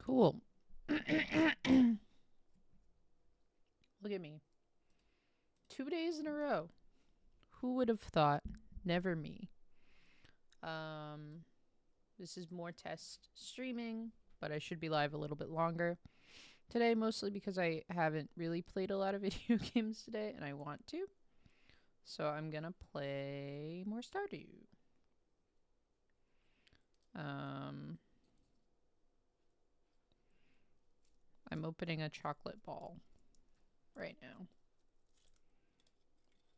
Cool. Look at me. 2 days in a row. Who would have thought? Never me. This is more test streaming, but I should be live a little bit longer today, mostly because I haven't really played a lot of video games today, and I want to. So I'm gonna play more Stardew. I'm opening a chocolate ball right now.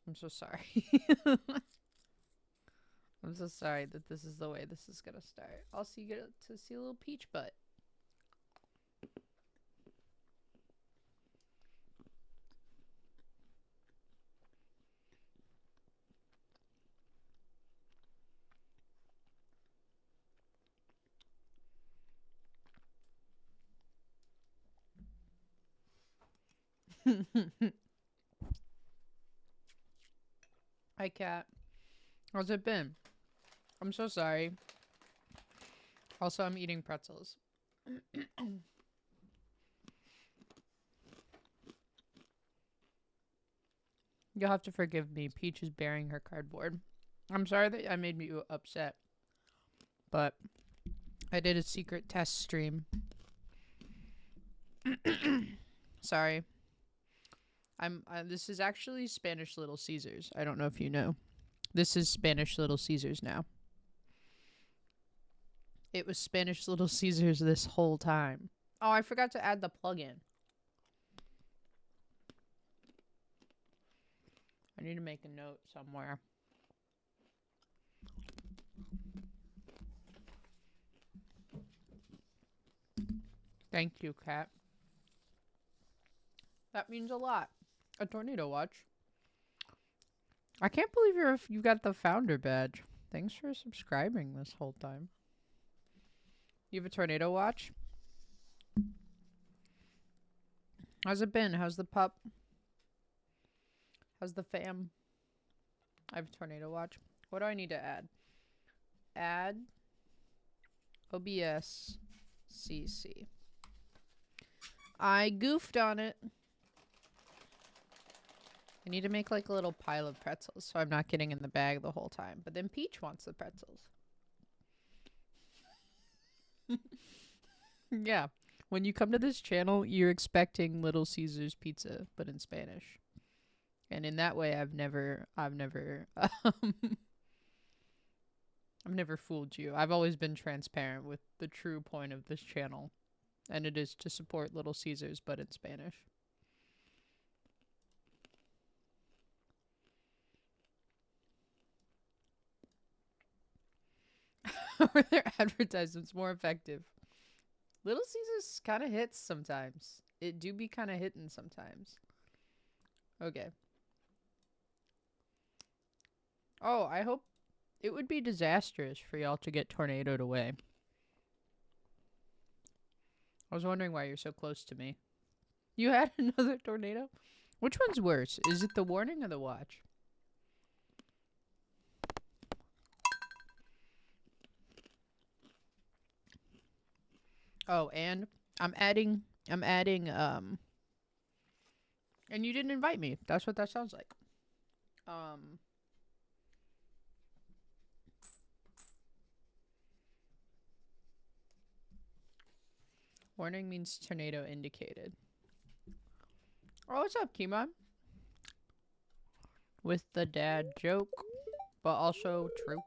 I'm so sorry. I'm so sorry that this is the way this is gonna start. Also, you get to see a little peach butt. Hi, cat. How's it been? I'm so sorry. Also, I'm eating pretzels. You'll have to forgive me. Peach is bearing her cardboard. I'm sorry that I made you upset, but I did a secret test stream. Sorry. This is actually Spanish Little Caesars. I don't know if you know. This is Spanish Little Caesars now. It was Spanish Little Caesars this whole time. Oh, I forgot to add the plug-in. I need to make a note somewhere. Thank you, cat. That means a lot. A tornado watch. I can't believe you got the founder badge. Thanks for subscribing this whole time. You have a tornado watch? How's it been? How's the pup? How's the fam? I have a tornado watch. What do I need to add? Add OBS CC. I goofed on it. I need to make like a little pile of pretzels so I'm not getting in the bag the whole time. But then Peach wants the pretzels. Yeah. When you come to this channel, you're expecting Little Caesars pizza, but in Spanish. And in that way, I've never fooled you. I've always been transparent with the true point of this channel. And it is to support Little Caesars, but in Spanish. Are their advertisements more effective? Little Caesars kind of hits sometimes. It do be kind of hitting sometimes. Okay. Oh, I hope it would be disastrous for y'all to get tornadoed away. I was wondering why you're so close to me. You had another tornado? Which one's worse? Is it the warning or the watch? Oh, and I'm adding, and you didn't invite me. That's what that sounds like. Warning means tornado indicated. Oh, what's up, Kimon? With the dad joke, but also true.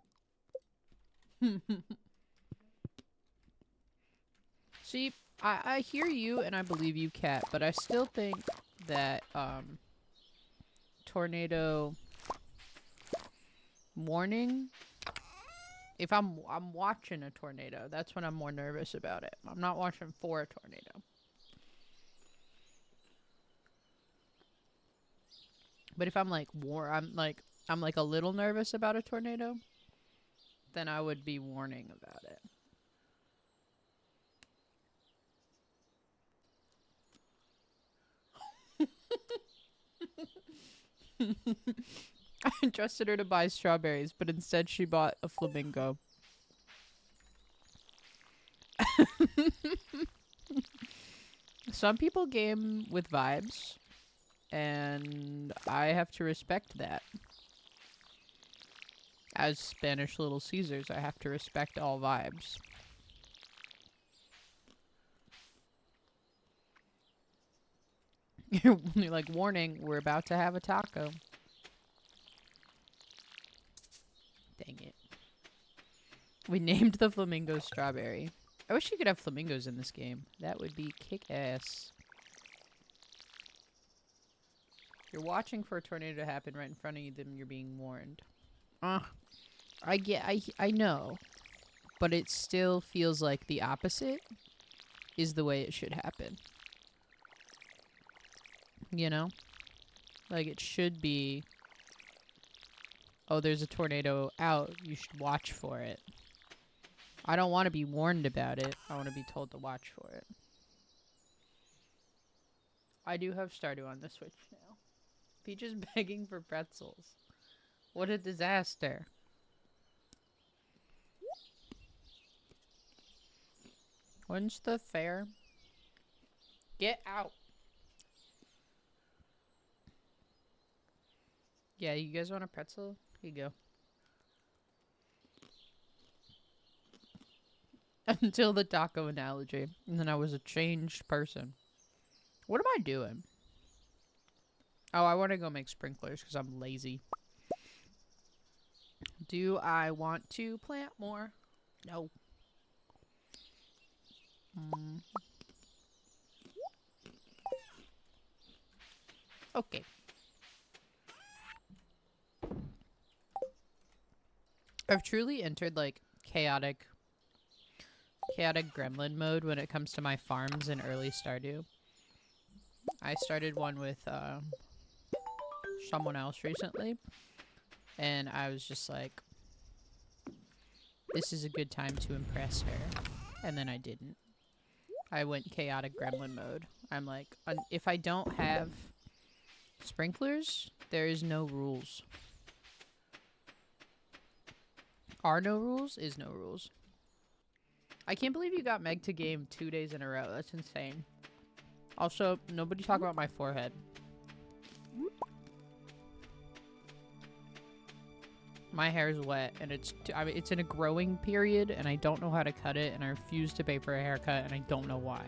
See, I hear you and I believe you, Cat, but I still think that tornado warning. If I'm watching a tornado, that's when I'm more nervous about it. I'm not watching for a tornado. But if I'm like I'm like a little nervous about a tornado, then I would be warning about it. I trusted her to buy strawberries, but instead she bought a flamingo. Some people game with vibes, and I have to respect that. As Spanish Little Caesars, I have to respect all vibes. You're like, warning, we're about to have a taco. Dang it. We named the flamingo Strawberry. I wish you could have flamingos in this game. That would be kick-ass. You're watching for a tornado to happen right in front of you, then you're being warned. I know. But it still feels like the opposite is the way it should happen. You know? Like, it should be, oh, there's a tornado out. You should watch for it. I don't want to be warned about it. I want to be told to watch for it. I do have Stardew on the Switch now. Peach is begging for pretzels. What a disaster. When's the fair? Get out. Yeah, you guys want a pretzel? Here you go. Until the taco analogy. And then I was a changed person. What am I doing? Oh, I want to go make sprinklers because I'm lazy. Do I want to plant more? No. Okay. I've truly entered, like, chaotic gremlin mode when it comes to my farms in early Stardew. I started one with someone else recently, and I was just like, this is a good time to impress her, and then I didn't. I went chaotic gremlin mode. I'm like, if I don't have sprinklers, there is no rules. Are no rules is no rules. I can't believe you got Meg to game 2 days in a row. That's insane. Also, nobody talk about my forehead. My hair is wet, and it's in a growing period, and I don't know how to cut it, and I refuse to pay for a haircut, and I don't know why.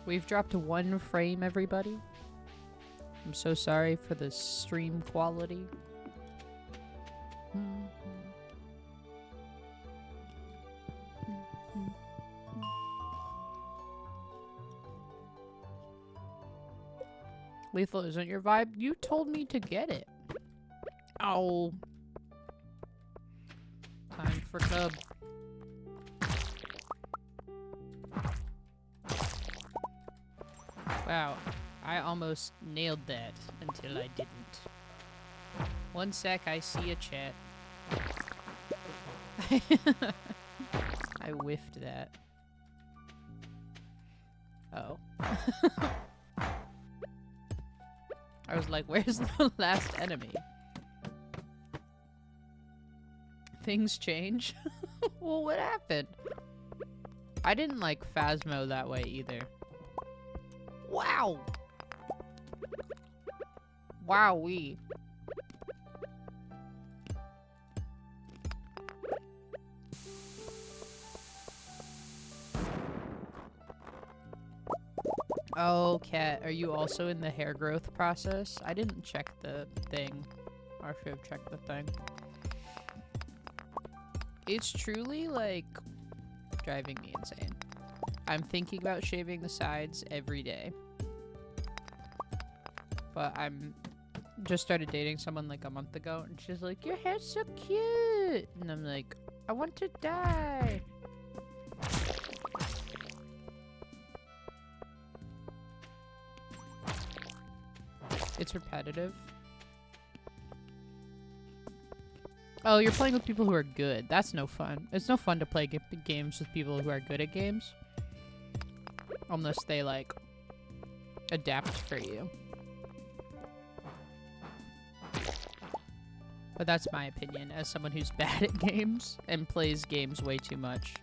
We've dropped 1 frame, everybody. I'm so sorry for the stream quality. Lethal isn't your vibe? You told me to get it. Oh. Time for cub. Wow. I almost nailed that until I didn't. 1 sec, I see a chat. I whiffed that. Uh-oh. I was like, where's the last enemy? Things change? Well, what happened? I didn't like Phasmo that way either. Wow! Wowee. Oh, Cat, are you also in the hair growth process? I didn't check the thing. I should have checked the thing. It's truly, like, driving me insane. I'm thinking about shaving the sides every day. But I'm just started dating someone like a month ago, and she's like, your hair's so cute! And I'm like, I want to die! It's repetitive. Oh, you're playing with people who are good. That's no fun. It's no fun to play games with people who are good at games. Unless they, like, adapt for you. But that's my opinion as someone who's bad at games and plays games way too much.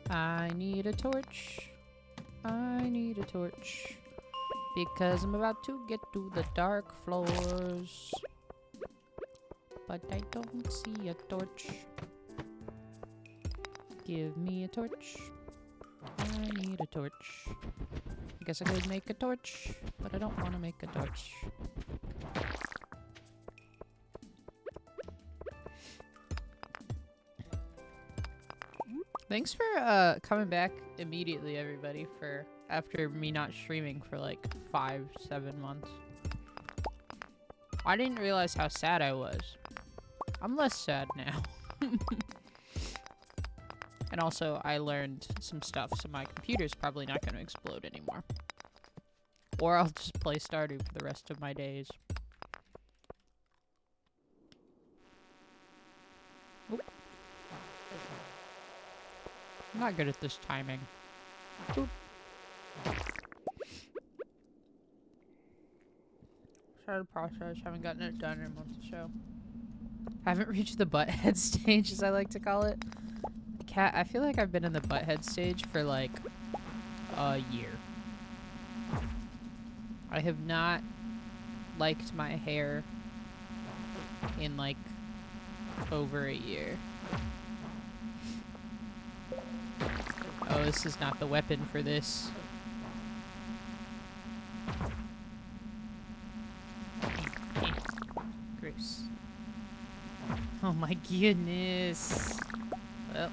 I need a torch. I need a torch. Because I'm about to get to the dark floors. But I don't see a torch. Give me a torch. I need a torch. I guess I could make a torch, but I don't want to make a torch. Thanks for coming back immediately, everybody, for after me not streaming for like 5-7 months. I didn't realize how sad I was. I'm less sad now. And also, I learned some stuff, so my computer's probably not going to explode anymore. Or I'll just play Stardew for the rest of my days. Oop. I'm not good at this timing. Oop. Started process, haven't gotten it done in months or so. Haven't reached the butthead stage, as I like to call it. I feel like I've been in the butthead stage for like a year. I have not liked my hair in like over a year. Oh, this is not the weapon for this. Gross. Oh my goodness. Well.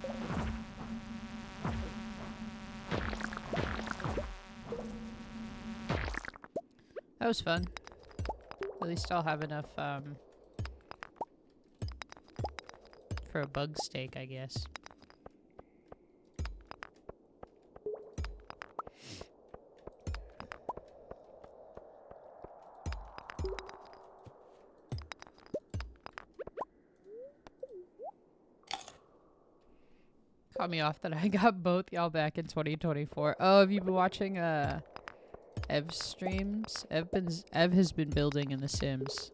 That was fun. At least I'll have enough, for a bug steak, I guess. Caught me off that I got both y'all back in 2024. Oh, have you been watching, Ev's streams? Ev has been building in The Sims.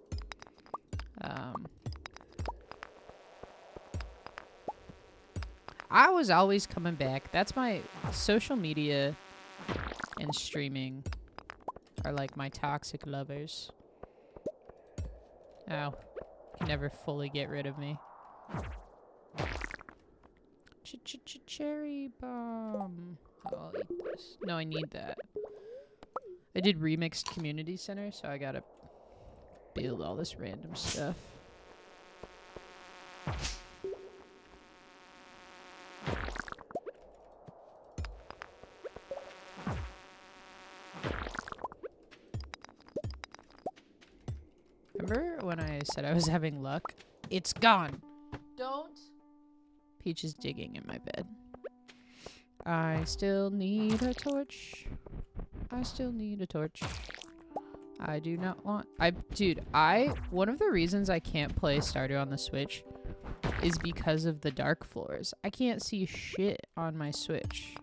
I was always coming back. That's my social media and streaming are like my toxic lovers. Ow. Can never fully get rid of me. Cherry bomb. I'll eat this. No, I need that. I did remixed community center, so I gotta build all this random stuff. Remember when I said I was having luck? It's gone. Don't. Peach is digging in my bed. I still need a torch. I still need a torch. I do not want... Dude, one of the reasons I can't play Stardew on the Switch is because of the dark floors. I can't see shit on my Switch.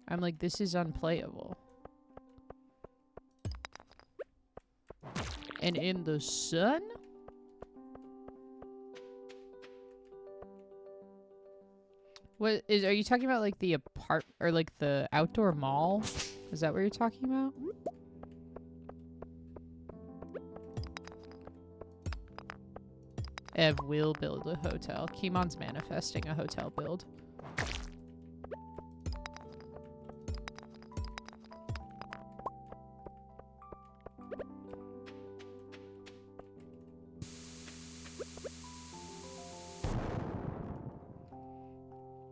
I'm like, this is unplayable. And in the sun? Are you talking about like the or like the outdoor mall? Is that what you're talking about? Ev will build a hotel. Kimon's manifesting a hotel build.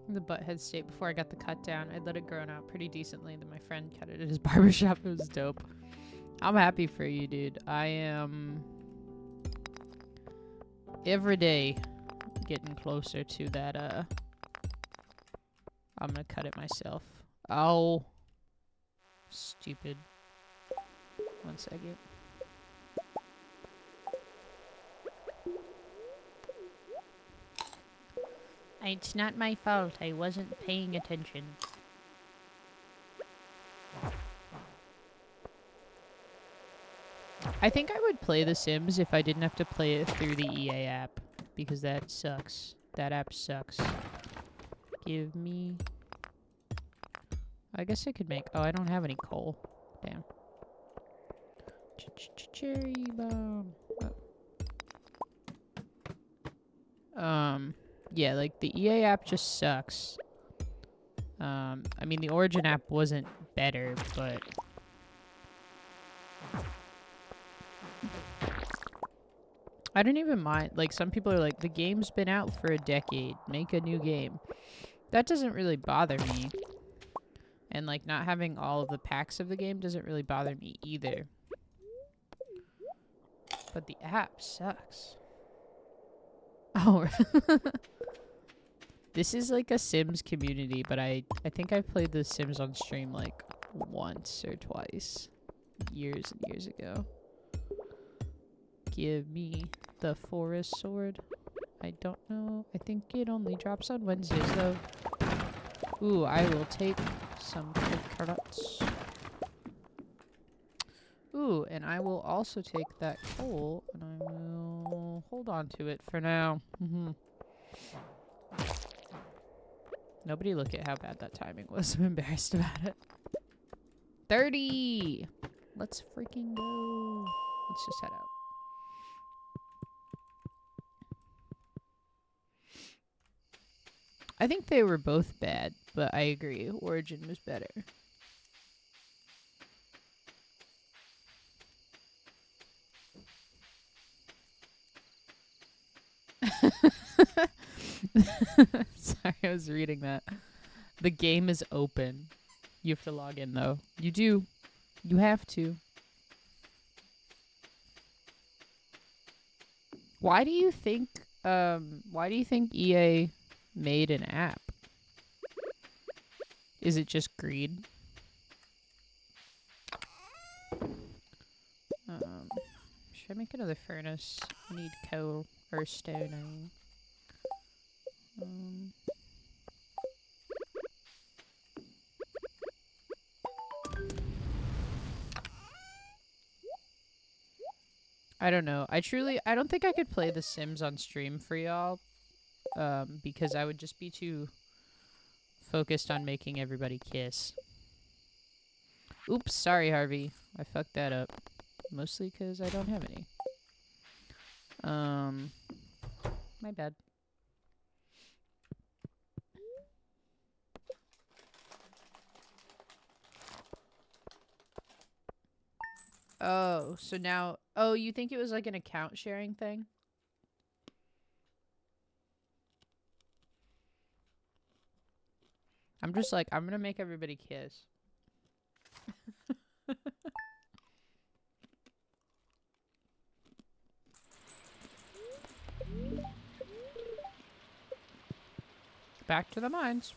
The butthead state before I got the cut down. I'd let it grow out pretty decently. Then my friend cut it at his barbershop. It was dope. I'm happy for you, dude. I am every day getting closer to that. I'm gonna cut it myself. Oh, stupid. 1 second. It's not my fault. I wasn't paying attention. I think I would play The Sims if I didn't have to play it through the EA app. Because that sucks. That app sucks. Give me... I guess I could make... Oh, I don't have any coal. Damn. Cherry bomb. Yeah, like, the EA app just sucks. I mean, the Origin app wasn't better, but... I don't even mind. Like, some people are like, the game's been out for a decade. Make a new game. That doesn't really bother me. And, like, not having all of the packs of the game doesn't really bother me either. But the app sucks. Oh. This is like a Sims community, but I think I've played The Sims on stream, like, once or twice. Years and years ago. Give me the forest sword. I don't know. I think it only drops on Wednesdays, though. Ooh, I will take some carrots. Ooh, and I will also take that coal, and I will hold on to it for now. Nobody look at how bad that timing was. I'm embarrassed about it. 30! Let's freaking go. Let's just head out. I think they were both bad, but I agree. Origin was better. Sorry, I was reading that. The game is open. You have to log in, though. You do. You have to. Why do you think EA made an app? Is it just greed? Should I make another furnace? I need coal or stone, I mean. I don't know. I don't think I could play The Sims on stream for y'all. Because I would just be too focused on making everybody kiss. Oops, sorry, Harvey. I fucked that up. Mostly because I don't have any. My bad. Oh, so now... Oh, you think it was like an account sharing thing? I'm just like, I'm gonna make everybody kiss. Back to the mines.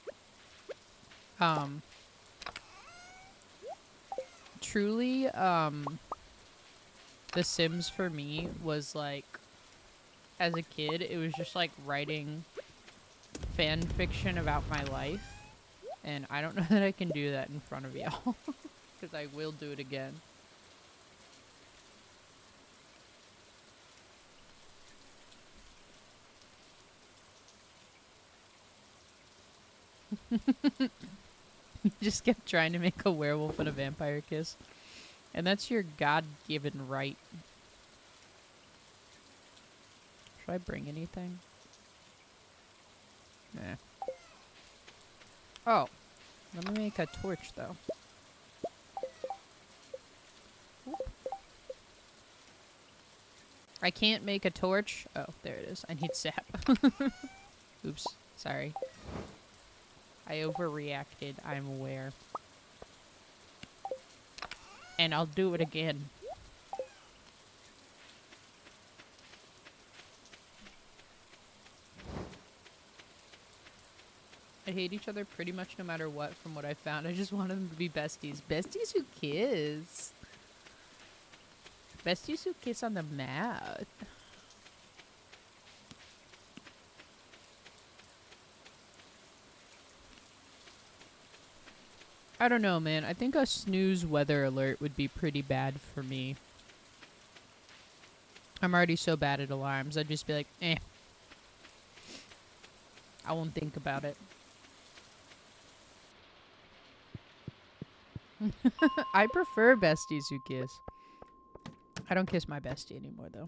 Truly, The Sims for me was like, as a kid, it was just like writing fan fiction about my life. And I don't know that I can do that in front of y'all. Because I will do it again. You just kept trying to make a werewolf and a vampire kiss. And that's your God-given right. Should I bring anything? Nah. Oh. Let me make a torch, though. Oop. I can't make a torch. Oh, there it is. I need sap. Oops. Sorry. I overreacted. I'm aware. And I'll do it again. I hate each other pretty much no matter what from what I found. I just want them to be besties. Besties who kiss. Besties who kiss on the mouth. I don't know, man. I think a snooze weather alert would be pretty bad for me. I'm already so bad at alarms. I'd just be like, eh. I won't think about it. I prefer besties who kiss. I don't kiss my bestie anymore, though.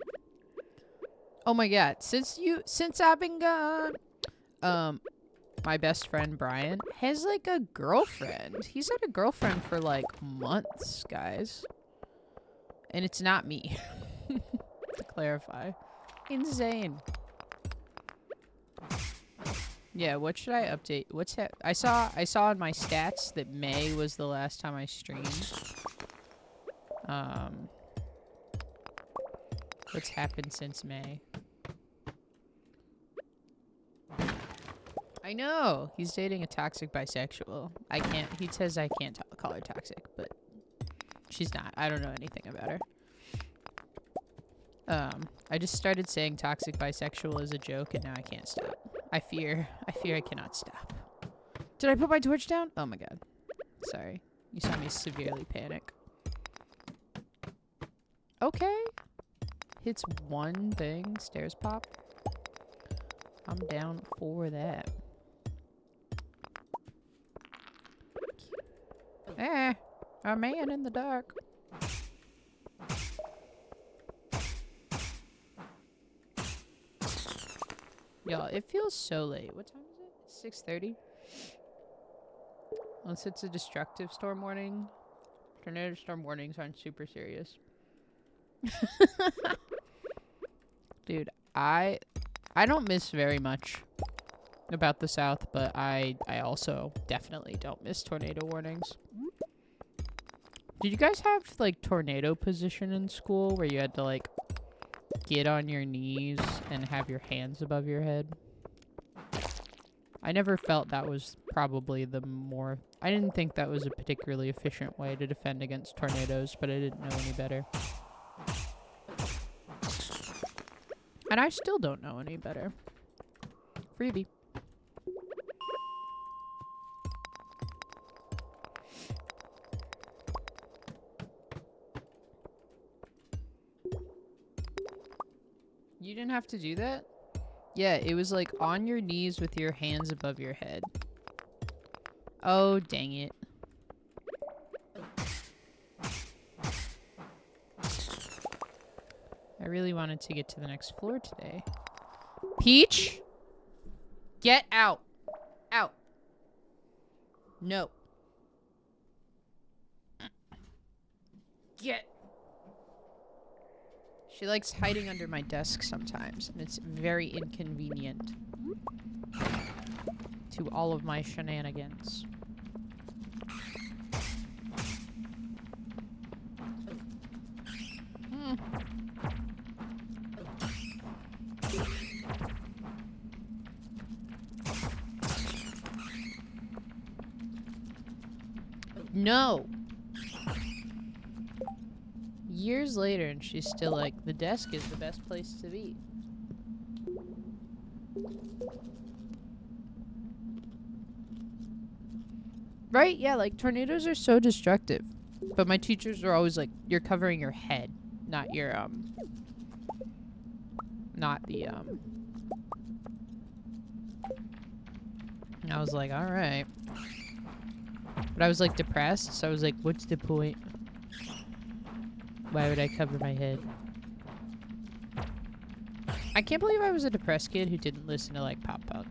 Oh my god. Since I've been gone, my best friend Brian has like a girlfriend. He's had a girlfriend for like months, guys. And it's not me. To clarify. Insane. Yeah, what should I update? I saw in my stats that May was the last time I streamed. What's happened since May? I know! He's dating a toxic bisexual. He says I can't call her toxic, but she's not. I don't know anything about her. I just started saying toxic bisexual as a joke and now I can't stop. I fear I cannot stop. Did I put my torch down? Oh my god. Sorry. You saw me severely panic. Okay. Hits one thing. Stairs pop. I'm down for that. A man in the dark. Y'all, it feels so late. What time is it? 6:30? Unless it's a destructive storm warning. Tornado storm warnings aren't super serious. Dude, I don't miss very much about the South, but I also definitely don't miss tornado warnings. Did you guys have, like, tornado position in school where you had to, like, get on your knees and have your hands above your head? I never felt that was probably the more... I didn't think that was a particularly efficient way to defend against tornadoes, but I didn't know any better. And I still don't know any better. Freebie. You didn't have to do that? Yeah, it was like on your knees with your hands above your head. Oh, dang it. I really wanted to get to the next floor today. Peach? Get out. Out. No. Get. She likes hiding under my desk sometimes, and it's very inconvenient to all of my shenanigans. No! Years later, and she's still like, the desk is the best place to be. Right? Yeah, like, tornadoes are so destructive. But my teachers are always like, you're covering your head, not your, not the, And I was like, alright. But I was, like, depressed, so I was like, what's the point? Why would I cover my head? I can't believe I was a depressed kid who didn't listen to, like, pop punk.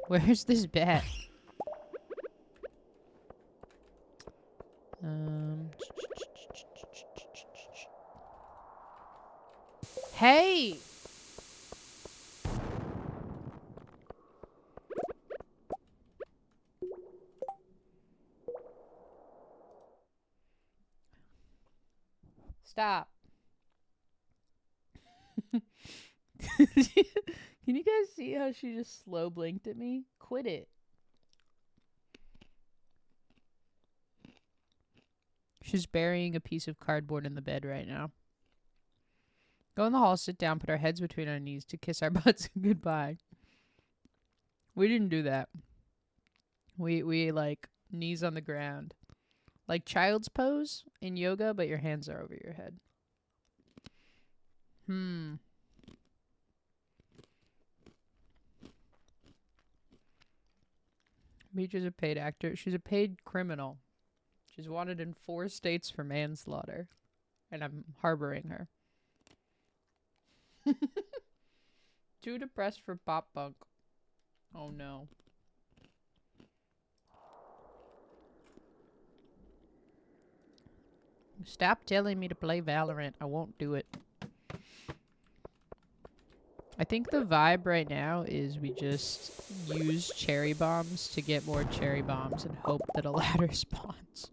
Where's this bat? Hey! Stop. Can you guys see how she just slow blinked at me? Quit it. She's burying a piece of cardboard in the bed right now. Go in the hall, sit down, put our heads between our knees to kiss our butts goodbye. We didn't do that. We like knees on the ground. Like child's pose in yoga, but your hands are over your head. Beach is a paid actor. She's a paid criminal. She's wanted in 4 states for manslaughter. And I'm harboring her. Too depressed for pop punk. Oh no. Stop telling me to play Valorant. I won't do it. I think the vibe right now is we just use cherry bombs to get more cherry bombs and hope that a ladder spawns.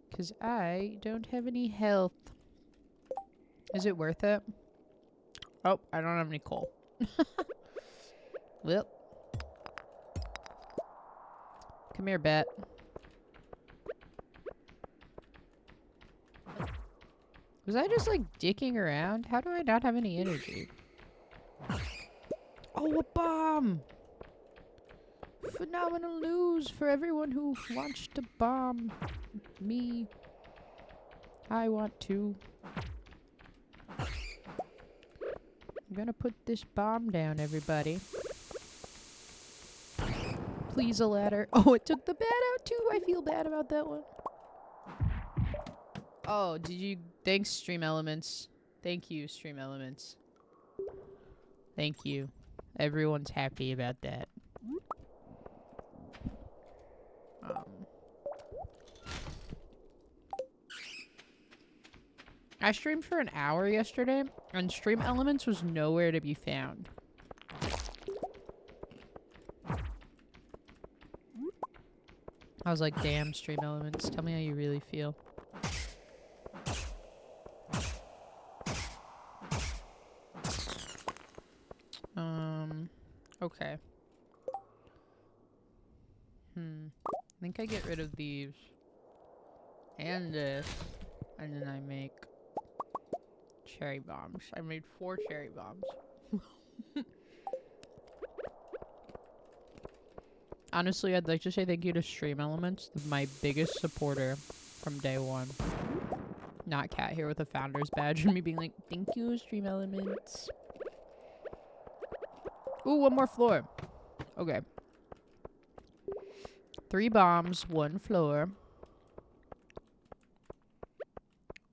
Because I don't have any health. Is it worth it? Oh, I don't have any coal. Well. Come here, bat. Was I just like dicking around? How do I not have any energy? Oh, a bomb! Phenomenal news for everyone who wants to bomb me. I want to. I'm gonna put this bomb down, everybody. Please, a ladder. Oh, it took the bat out too. I feel bad about that one. Oh, did you... Thanks, Stream Elements. Thank you, Stream Elements. Thank you. Everyone's happy about that. I streamed for an hour yesterday, and Stream Elements was nowhere to be found. I was like, damn, Stream Elements, tell me how you really feel. Okay. I think I get rid of these. And this. And then I make cherry bombs. I made 4 cherry bombs. Honestly, I'd like to say thank you to Stream Elements, my biggest supporter from day one. Not Cat here with a founder's badge and me being like, thank you, Stream Elements. Ooh, 1 more floor. Okay. 3 bombs, 1 floor.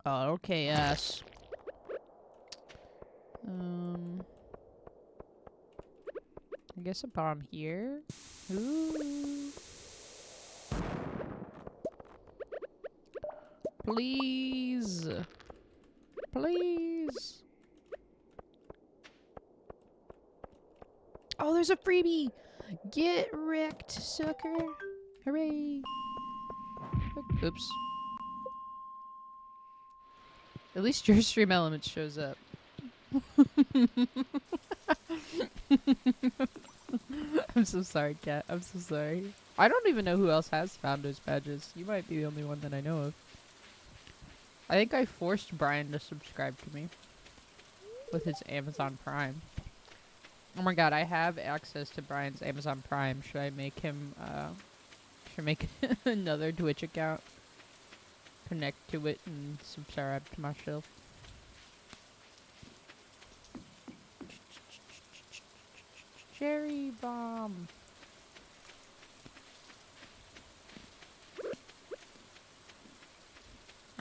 Okay, yes. I guess a bomb here. Ooh. Please. Please. Oh, there's a freebie. Get wrecked, sucker. Hooray. Oops. At least your Stream Elements shows up. I'm so sorry, Kat. I'm so sorry. I don't even know who else has founders badges. You might be the only one that I know of. I think I forced Brian to subscribe to me with his Amazon Prime. Oh my god, I have access to Brian's Amazon Prime. Should I make him, should I make another Twitch account? Connect to it and subscribe to myself. Cherry bomb.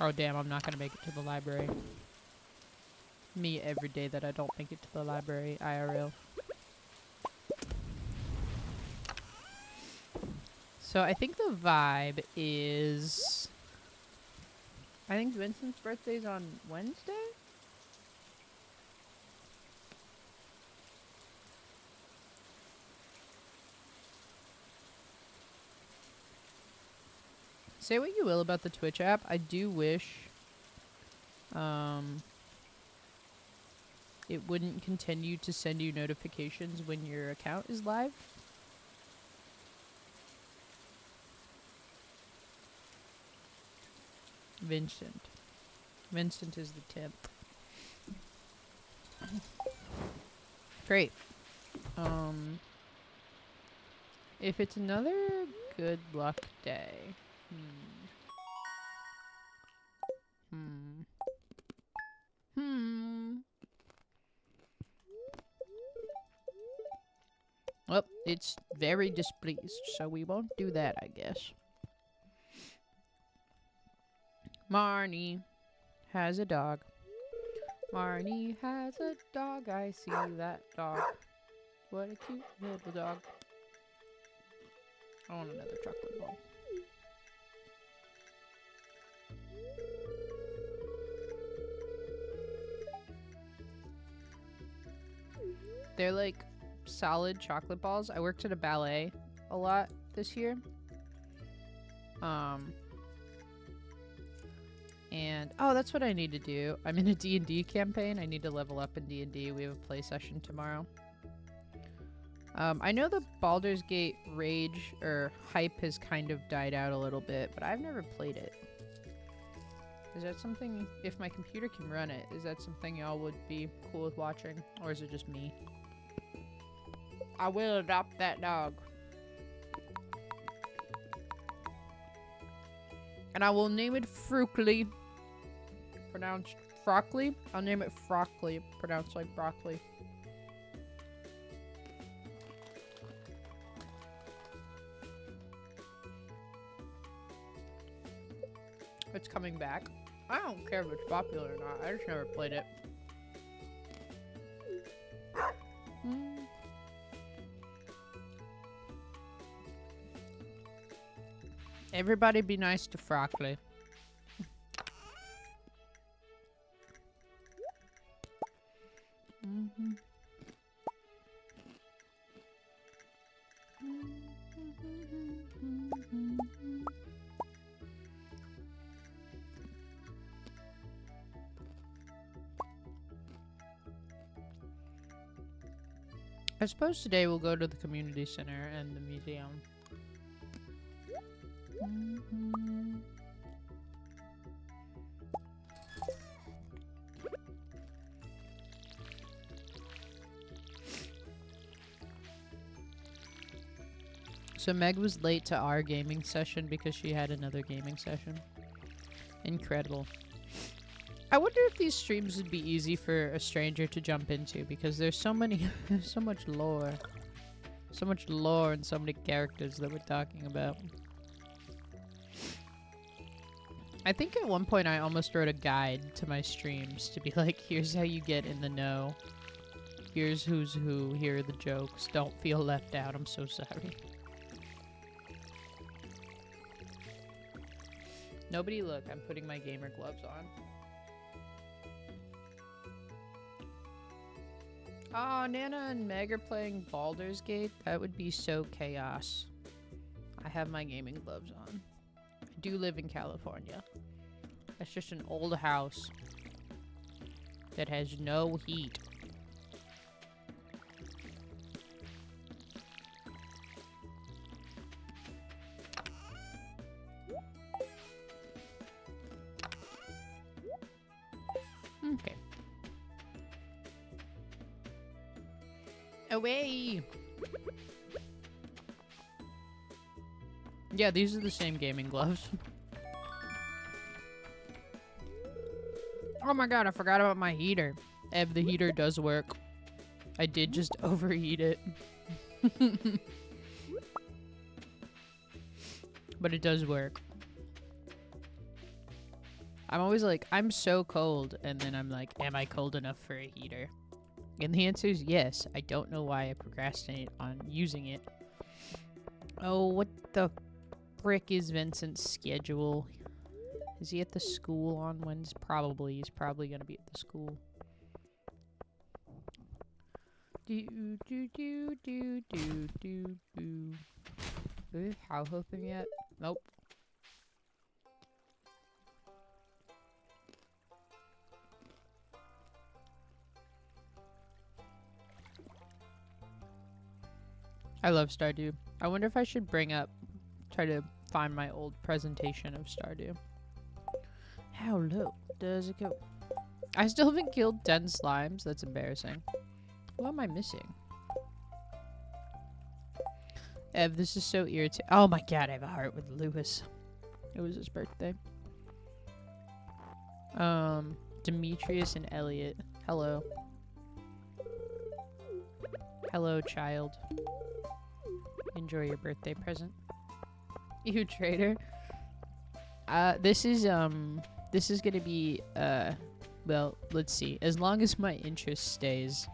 Oh damn, I'm not gonna make it to the library. Me every day that I don't make it to the library, IRL. So I think the vibe is... I think Vincent's birthday's on Wednesday? Say what you will about the Twitch app, I do wish it wouldn't continue to send you notifications when your account is live. Vincent. Vincent is the 10th. Great. If it's another good luck day. Well, it's very displeased, so we won't do that, I guess. Marnie has a dog. Marnie has a dog. I see that dog. What a cute little dog. I want another chocolate ball. They're like solid chocolate balls. I worked at a ballet a lot this year. And oh, that's what I need to do. I'm in a D&D campaign. I need to level up in D&D. We have a play session tomorrow. I know the Baldur's Gate rage or hype has kind of died out a little bit, but I've never played it. Is that something, if my computer can run it, is that something y'all would be cool with watching? Or is it just me? I will adopt that dog. And I will name it Fruckley. Pronounced Frockly? I'll name it Frockly. Pronounced like broccoli. It's coming back. I don't care if it's popular or not. I just never played it. Everybody be nice to Frockly. I suppose today we'll go to the community center and the museum. So Meg was late to our gaming session because she had another gaming session. Incredible. I wonder if these streams would be easy for a stranger to jump into because there's so many, there's so much lore. So much lore and so many characters that we're talking about. I think at one point I almost wrote a guide to my streams to be like, here's how you get in the know. Here's who's who. Here are the jokes. Don't feel left out. I'm so sorry. Nobody look. I'm putting my gamer gloves on. Oh, Nana and Meg are playing Baldur's Gate. That would be so chaos. I have my gaming gloves on. I do live in California. That's just an old house that has no heat. Okay. Away! Yeah, these are the same gaming gloves. Oh my god, I forgot about my heater. Ev, the heater does work. I did just overheat it. But it does work. I'm always like, I'm so cold. And then I'm like, am I cold enough for a heater? And the answer is yes. I don't know why I procrastinate on using it. Oh, what the frick is Vincent's schedule? Is he at the school on Wednesday? Probably. He's probably going to be at the school. Do, do, do, do, do, do, do. Is house open yet? Nope. I love Stardew. I wonder if I should try to find my old presentation of Stardew. How low does it go? I still haven't killed 10 slimes. That's embarrassing. What am I missing? Ev, this is so irritating. Oh my god, I have a heart with Lewis. It was his birthday. Demetrius and Elliot. Hello. Hello, child. Enjoy your birthday present. You traitor. This is gonna be, well, let's see. As long as my interest stays,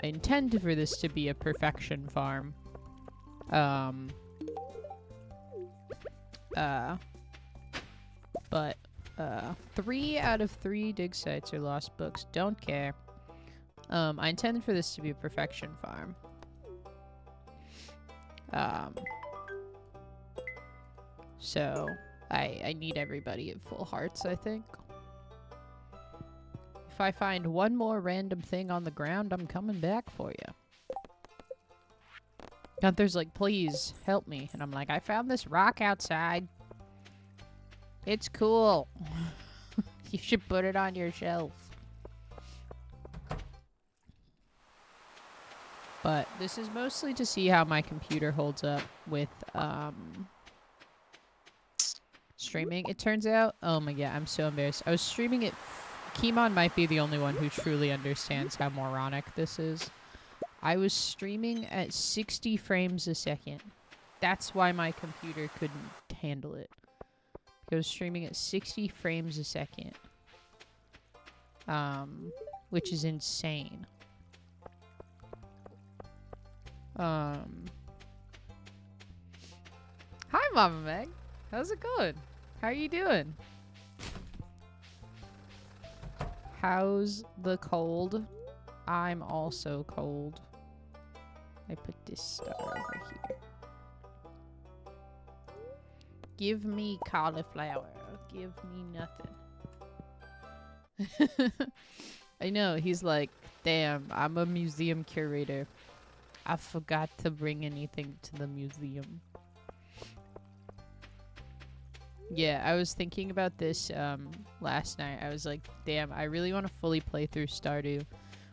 I intend for this to be a perfection farm. But 3 out of 3 dig sites are lost books. Don't care. I intend for this to be a perfection farm. So I need everybody at full hearts, I think. If I find one more random thing on the ground, I'm coming back for you. Gunther's like, please, help me. And I'm like, I found this rock outside. It's cool. You should put it on your shelf. But this is mostly to see how my computer holds up with, streaming. It turns out, oh my god, I'm so embarrassed. I was streaming it. Keemon might be the only one who truly understands how moronic this is. I was streaming at 60 frames a second. That's why my computer couldn't handle it. I was streaming at 60 frames a second. Which is insane. Hi, Mama Meg. How's it going? How are you doing? How's the cold? I'm also cold. I put this star over here. Give me cauliflower. Give me nothing. I know, he's like, damn, I'm a museum curator. I forgot to bring anything to the museum. Yeah, I was thinking about this last night. I was like, damn, I really want to fully play through Stardew.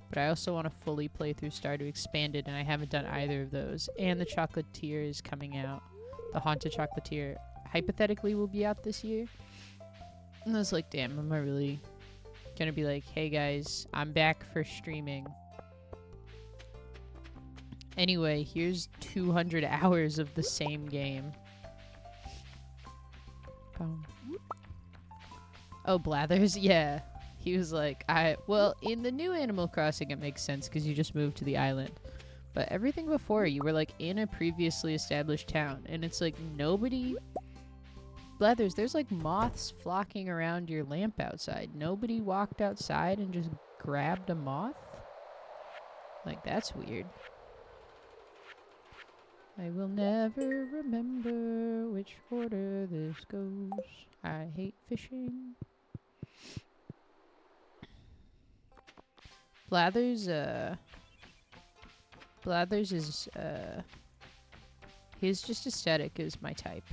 But I also want to fully play through Stardew Expanded, and I haven't done either of those. And the Chocolatier is coming out. The Haunted Chocolatier hypothetically will be out this year. And I was like, damn, am I really gonna be like, hey guys, I'm back for streaming. Anyway, here's 200 hours of the same game. Oh, Blathers? Yeah. He was like, well, in the new Animal Crossing it makes sense because you just moved to the island. But everything before, you were like in a previously established town. And it's like nobody... Blathers, there's like moths flocking around your lamp outside. Nobody walked outside and just grabbed a moth? Like, that's weird. I will never remember which order this goes. I hate fishing. Blathers is, his just aesthetic is my type.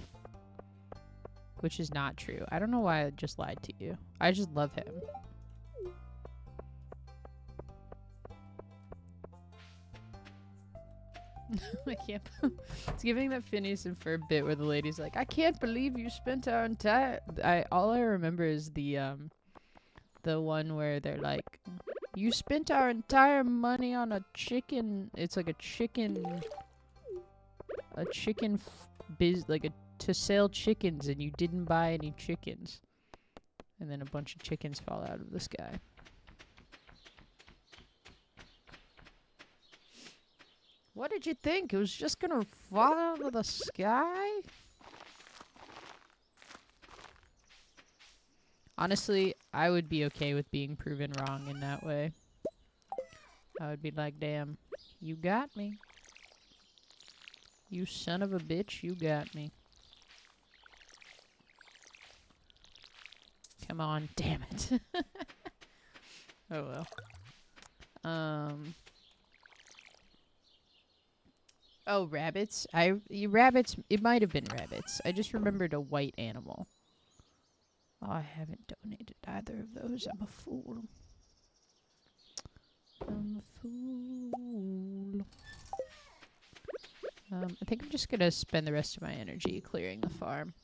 Which is not true. I don't know why I just lied to you. I just love him. I can't. It's giving that Phineas and Ferb bit where the lady's like, I can't believe you spent our entire... all I remember is the one where they're like, you spent our entire money on a chicken... It's like a chicken... to sell chickens, and you didn't buy any chickens. And then a bunch of chickens fall out of the sky. What did you think? It was just gonna fall out of the sky? Honestly, I would be okay with being proven wrong in that way. I would be like, damn, you got me. You son of a bitch, you got me. Come on, damn it. Oh well. Oh, rabbits. Rabbits, it might have been rabbits. I just remembered a white animal. I haven't donated either of those. I'm a fool. I'm a fool. I think I'm just gonna spend the rest of my energy clearing the farm.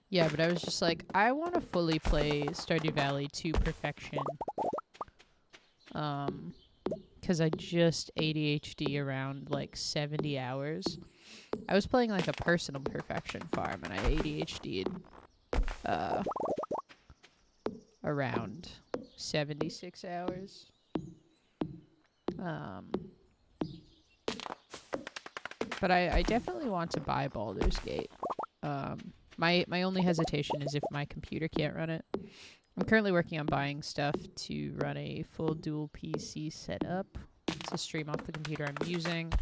Yeah, but I was just like, I want to fully play Stardew Valley to perfection. Because I just ADHD around like 70 hours. I was playing like a personal perfection farm, and I ADHD'd around 76 hours. But I definitely want to buy Baldur's Gate. My only hesitation is if my computer can't run it. I'm currently working on buying stuff to run a full dual PC setup to stream off the computer I'm using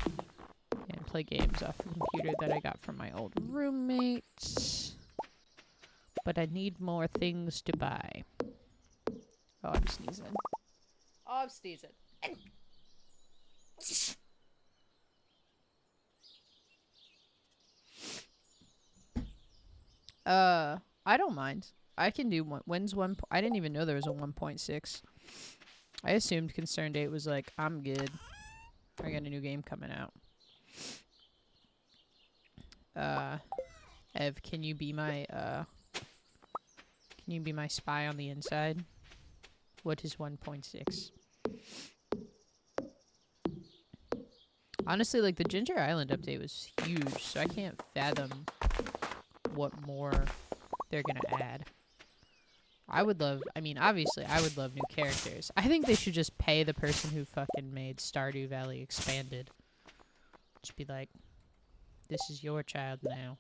and play games off the computer that I got from my old roommate. But I need more things to buy. Oh, I'm sneezing. Oh, I'm sneezing. I don't mind. I can do one. When's one? I didn't even know there was a 1.6. I assumed Concern Date was like, I'm good. I got a new game coming out. Ev, can you be my spy on the inside? What is 1.6? Honestly, like, the Ginger Island update was huge, so I can't fathom what more they're gonna add. Obviously, I would love new characters. I think they should just pay the person who fucking made Stardew Valley Expanded. Just be like, this is your child now.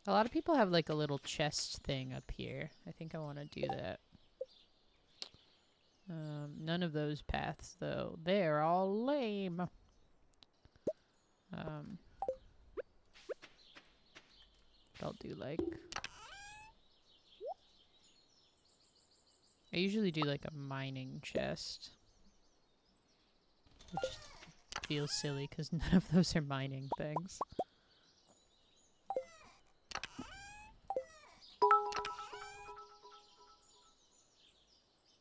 A lot of people have like a little chest thing up here. I think I want to do that. None of those paths though. They're all lame. I'll do like... I usually do like a mining chest. Which feels silly because none of those are mining things.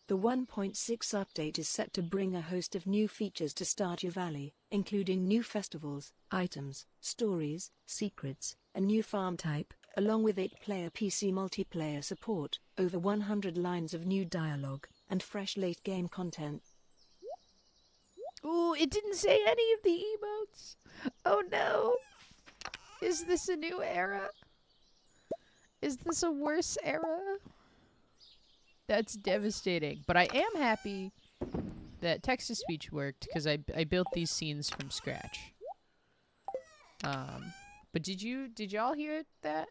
The 1.6 update is set to bring a host of new features to Stardew Valley, including new festivals, items, stories, secrets, a new farm type, along with 8-player PC multiplayer support, over 100 lines of new dialogue, and fresh late-game content. Ooh, it didn't say any of the emotes! Oh no! Is this a new era? Is this a worse era? That's devastating. But I am happy that text-to-speech worked, because I built these scenes from scratch. But did y'all hear that?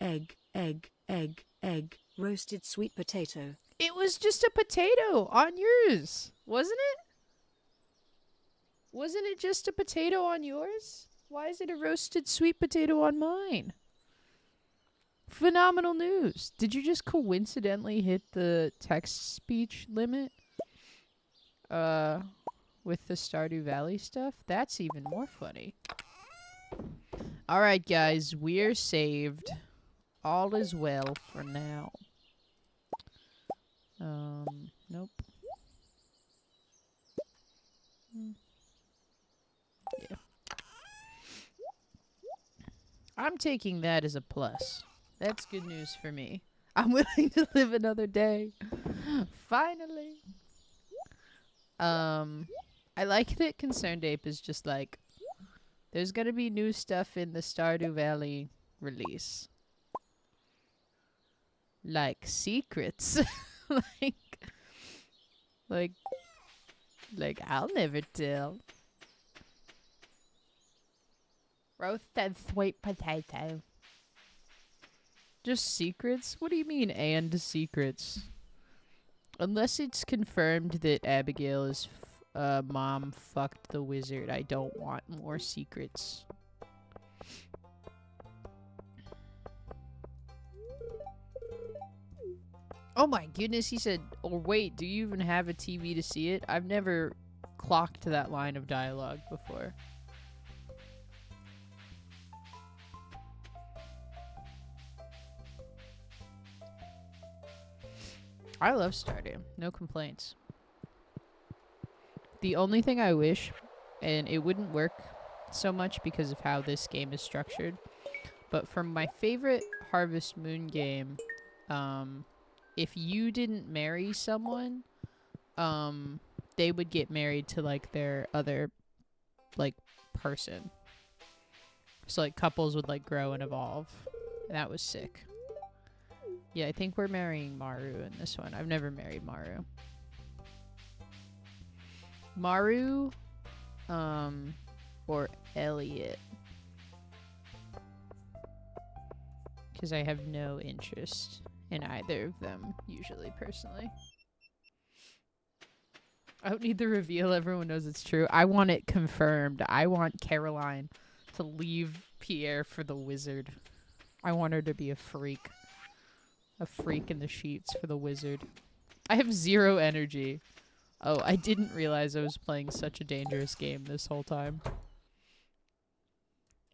Egg, egg, egg, egg, roasted sweet potato. It was just a potato on yours, wasn't it? Wasn't it just a potato on yours? Why is it a roasted sweet potato on mine? Phenomenal news. Did you just coincidentally hit the text speech limit? With the Stardew Valley stuff? That's even more funny. Alright, guys. We're saved. All is well for now. Nope. Yeah. I'm taking that as a plus. That's good news for me. I'm willing to live another day. Finally. I like that Concerned Ape is just like, there's gonna be new stuff in the Stardew Valley release. Like secrets. like I'll never tell. Roasted sweet potato. Just secrets? What do you mean, and secrets? Unless it's confirmed that Abigail is Mom fucked the wizard. I don't want more secrets. Oh my goodness, he said, or wait, do you even have a TV to see it? I've never clocked that line of dialogue before. I love Stardew. No complaints. The only thing I wish, and it wouldn't work so much because of how this game is structured, but for my favorite Harvest Moon game, if you didn't marry someone, they would get married to, like, their other, like, person. So, like, couples would, like, grow and evolve. And that was sick. Yeah, I think we're marrying Maru in this one. I've never married Maru. Maru, or Elliot. Because I have no interest in either of them, usually, personally. I don't need the reveal. Everyone knows it's true. I want it confirmed. I want Caroline to leave Pierre for the wizard. I want her to be a freak. A freak in the sheets for the wizard. I have 0 energy. Oh, I didn't realize I was playing such a dangerous game this whole time.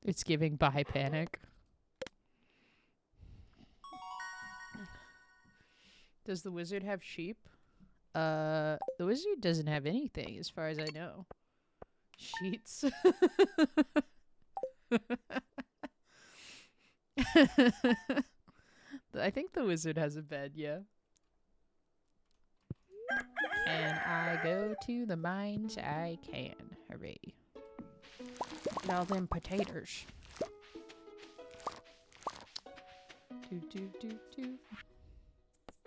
It's giving by panic. Does the wizard have sheep? The wizard doesn't have anything, as far as I know. Sheets. I think the wizard has a bed, yeah. Can I go to the mines? I can. Hooray. Look at all them potatoes. Do, do, do, do.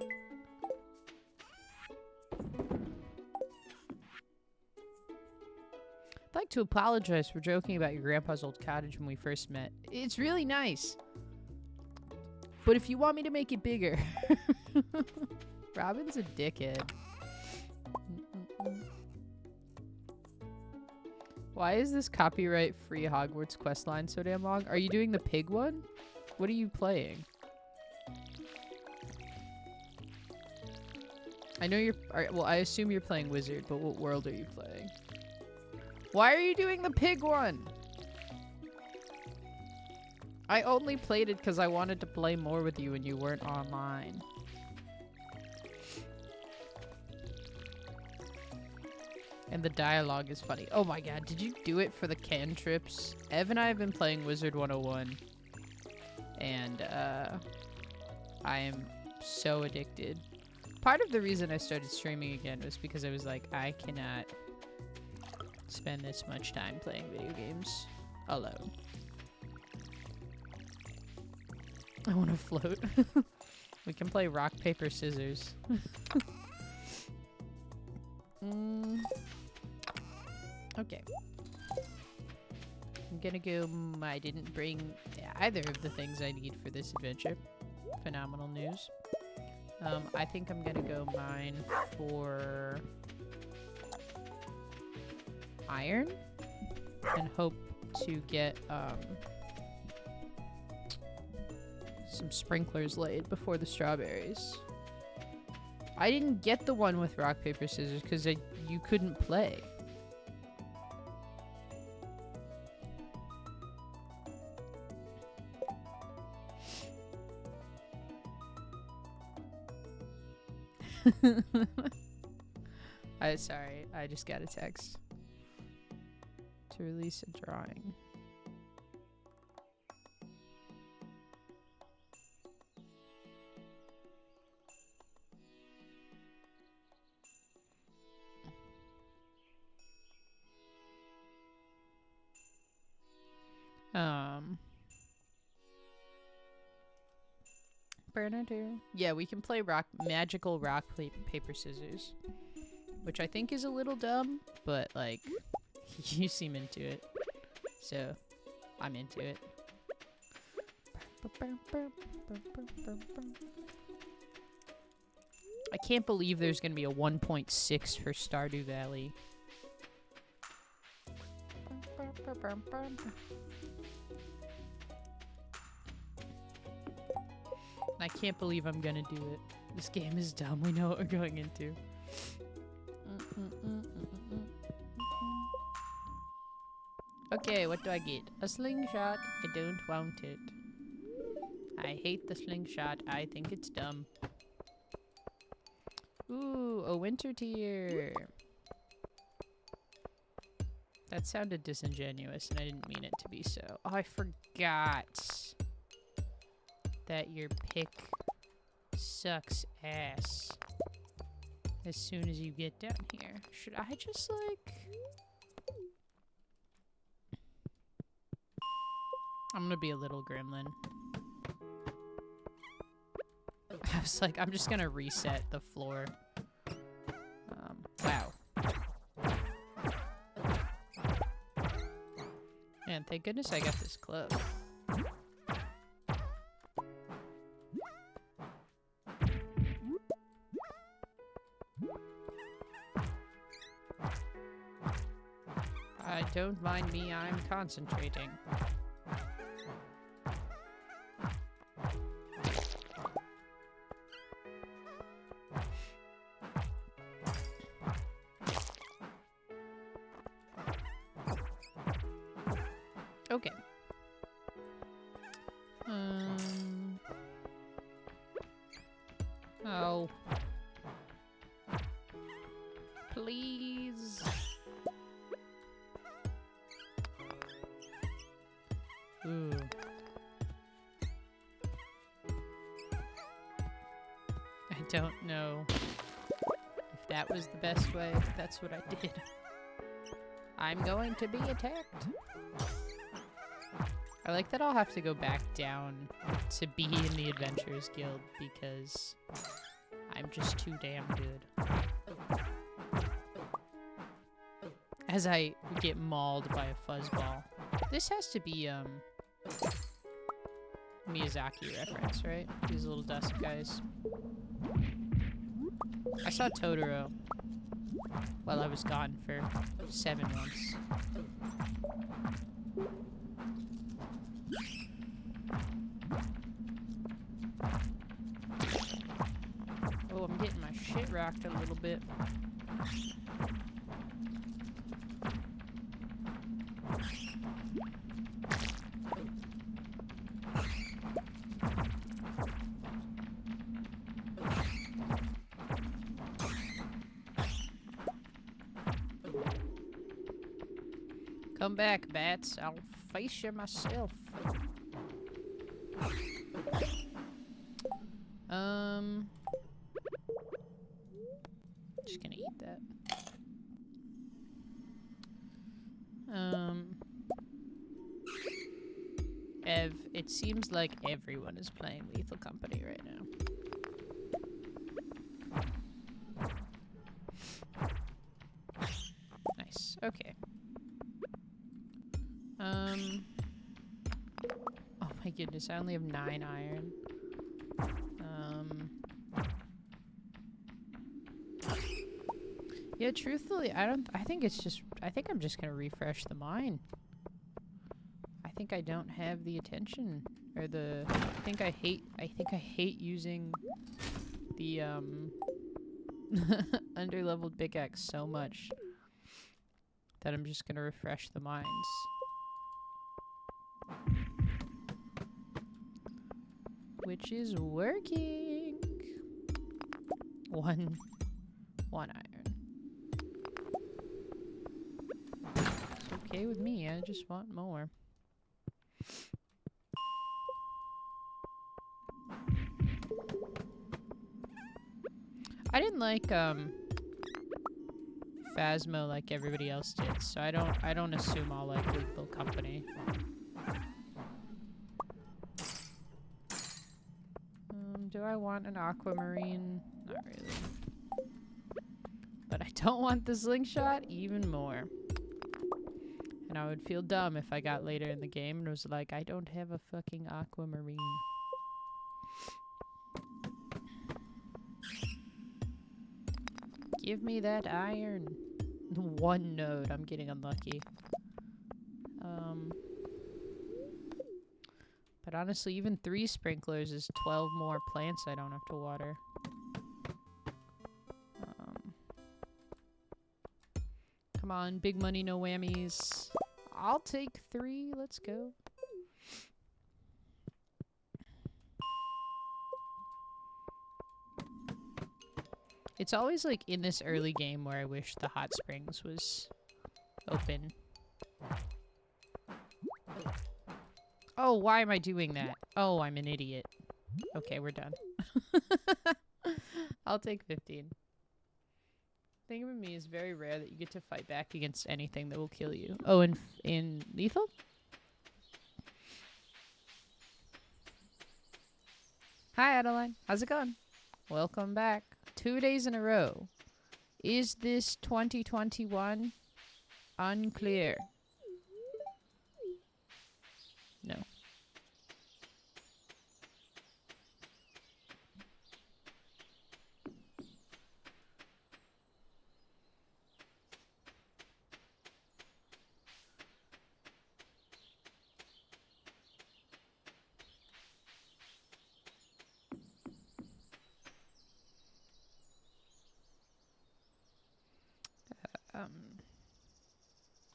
I'd like to apologize for joking about your grandpa's old cottage when we first met. It's really nice. But if you want me to make it bigger... Robin's a dickhead. Why is this copyright-free Hogwarts questline so damn long? Are you doing the pig one? What are you playing? I know you're... well, I assume you're playing Wizard, but what world are you playing? Why are you doing the pig one? I only played it because I wanted to play more with you when you weren't online. And the dialogue is funny. Oh my god, did you do it for the cantrips? Ev and I have been playing Wizard 101. And, I am so addicted. Part of the reason I started streaming again was because I was like, I cannot spend this much time playing video games alone. I want to float. We can play rock, paper, scissors. Okay. I'm gonna go... I didn't bring either of the things I need for this adventure. Phenomenal news. I think I'm gonna go mine for... iron. And hope to get, some sprinklers laid before the strawberries. I didn't get the one with rock, paper, scissors because you couldn't play. Sorry, I just got a text to release a drawing. Yeah, we can play magical rock, paper, scissors. Which I think is a little dumb, but, like, you seem into it. So, I'm into it. I can't believe there's gonna be a 1.6 for Stardew Valley. I can't believe I'm gonna do it. This game is dumb. We know what we're going into. Okay, what do I get? A slingshot. I don't want it. I hate the slingshot. I think it's dumb. Ooh, a winter tier. That sounded disingenuous, and I didn't mean it to be so. Oh, I forgot that your pick sucks ass as soon as you get down here. Should I just, like... I'm gonna be a little gremlin. I was like, I'm just gonna reset the floor. Wow. Man, thank goodness I got this club. Don't mind me, I'm concentrating. Okay. Oh. Please. Ooh. I don't know if that was the best way, but that's what I did. I'm going to be attacked. I like that I'll have to go back down to be in the Adventurers Guild because I'm just too damn good. As I get mauled by a fuzzball. This has to be, Miyazaki reference, right? These little dust guys. I saw Totoro while I was gone for 7 months. Oh, I'm getting my shit rocked a little bit. Come back, bats. I'll face you myself. Just gonna eat that. Ev, it seems like everyone is playing Lethal Company right now. Nice. Okay. Oh my goodness, I only have 9 iron. Yeah, truthfully, I think I'm just gonna refresh the mine. I think I don't have the attention or I think I hate using the underleveled pickaxe so much that I'm just gonna refresh the mines. Which is working. One iron. It's okay with me, I just want more. I didn't like Phasmo like everybody else did, so I don't assume I'll like Lethal Company. Do I want an aquamarine? Not really. But I don't want the slingshot even more. And I would feel dumb if I got later in the game and was like, I don't have a fucking aquamarine. Give me that iron. 1 node. I'm getting unlucky. But honestly, even 3 sprinklers is 12 more plants I don't have to water. Come on, big money, no whammies. I'll take 3. Let's go. It's always like in this early game where I wish the hot springs was open. Oh, why am I doing that? Oh, I'm an idiot. Okay, we're done. I'll take 15. Thing with me is very rare that you get to fight back against anything that will kill you. Oh, in lethal? Hi, Adeline. How's it going? Welcome back. 2 days in a row. Is this 2021? Unclear. No.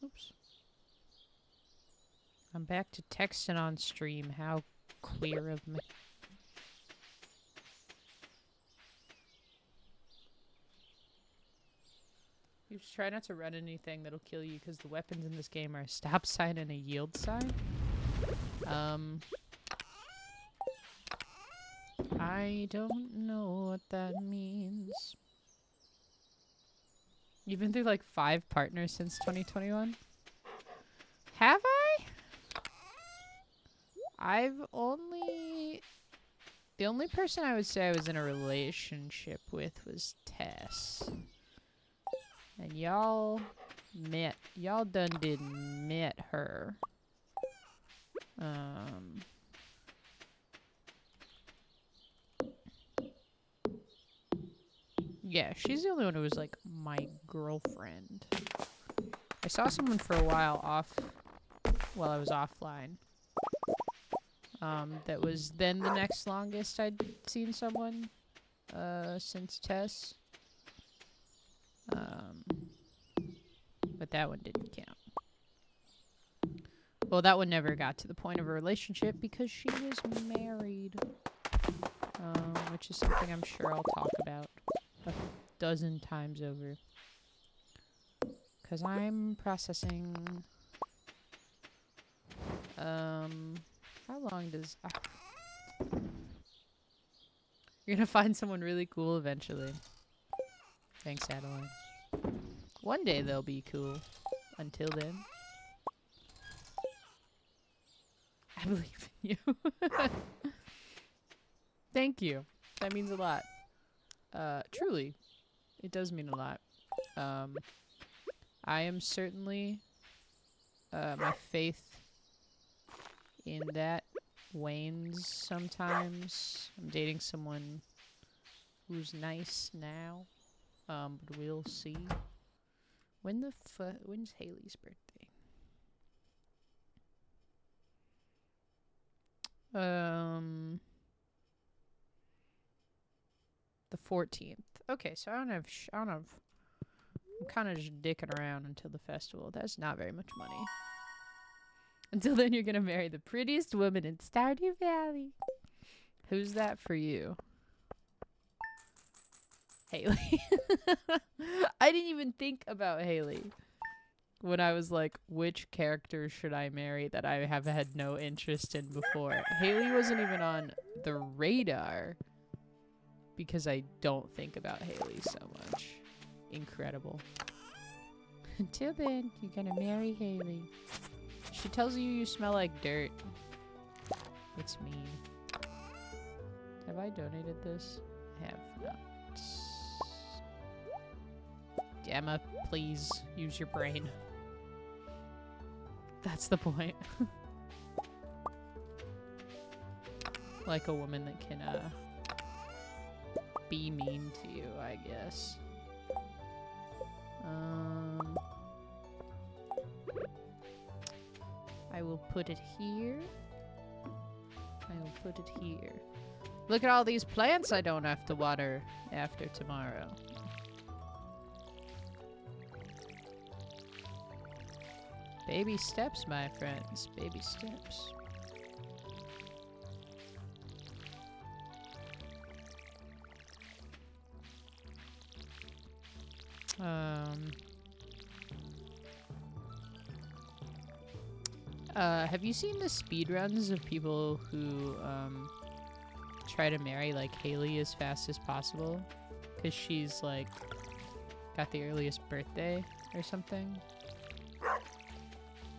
Oops. I'm back to texting on stream. How queer of me. You just try not to run anything that'll kill you because the weapons in this game are a stop sign and a yield sign. I don't know what that means. You've been through like 5 partners since 2021? Have I? The only person I would say I was in a relationship with was Tess. And y'all done did met her. Yeah, she's the only one who was like my girlfriend. I saw someone for a while while I was offline. That was then the next longest I'd seen someone since Tess. But that one didn't count. Well, that one never got to the point of a relationship because she was married. Which is something I'm sure I'll talk about a dozen times over. Because I'm processing. How long does... You're gonna find someone really cool eventually. Thanks, Adeline. One day they'll be cool. Until then. I believe in you. Thank you. That means a lot. Truly. It does mean a lot. I am certainly... my faith in that wanes sometimes. I'm dating someone who's nice now. But we'll see. When's Haley's birthday? The 14th. Okay, so I don't have. I'm kind of just dicking around until the festival. That's not very much money. Until then, you're gonna marry the prettiest woman in Stardew Valley. Who's that for you? Haley. I didn't even think about Haley when I was like, which character should I marry that I have had no interest in before? Haley wasn't even on the radar because I don't think about Haley so much. Incredible. Until then, you're gonna marry Haley. She tells you smell like dirt. It's mean. Have I donated this? I have not. Emma, please use your brain. That's the point. Like a woman that can be mean to you, I guess. I will put it here. I will put it here. Look at all these plants I don't have to water after tomorrow. Baby steps, my friends. Baby steps. Have you seen the speedruns of people who, try to marry, like, Haley as fast as possible? Because she's, like, got the earliest birthday or something?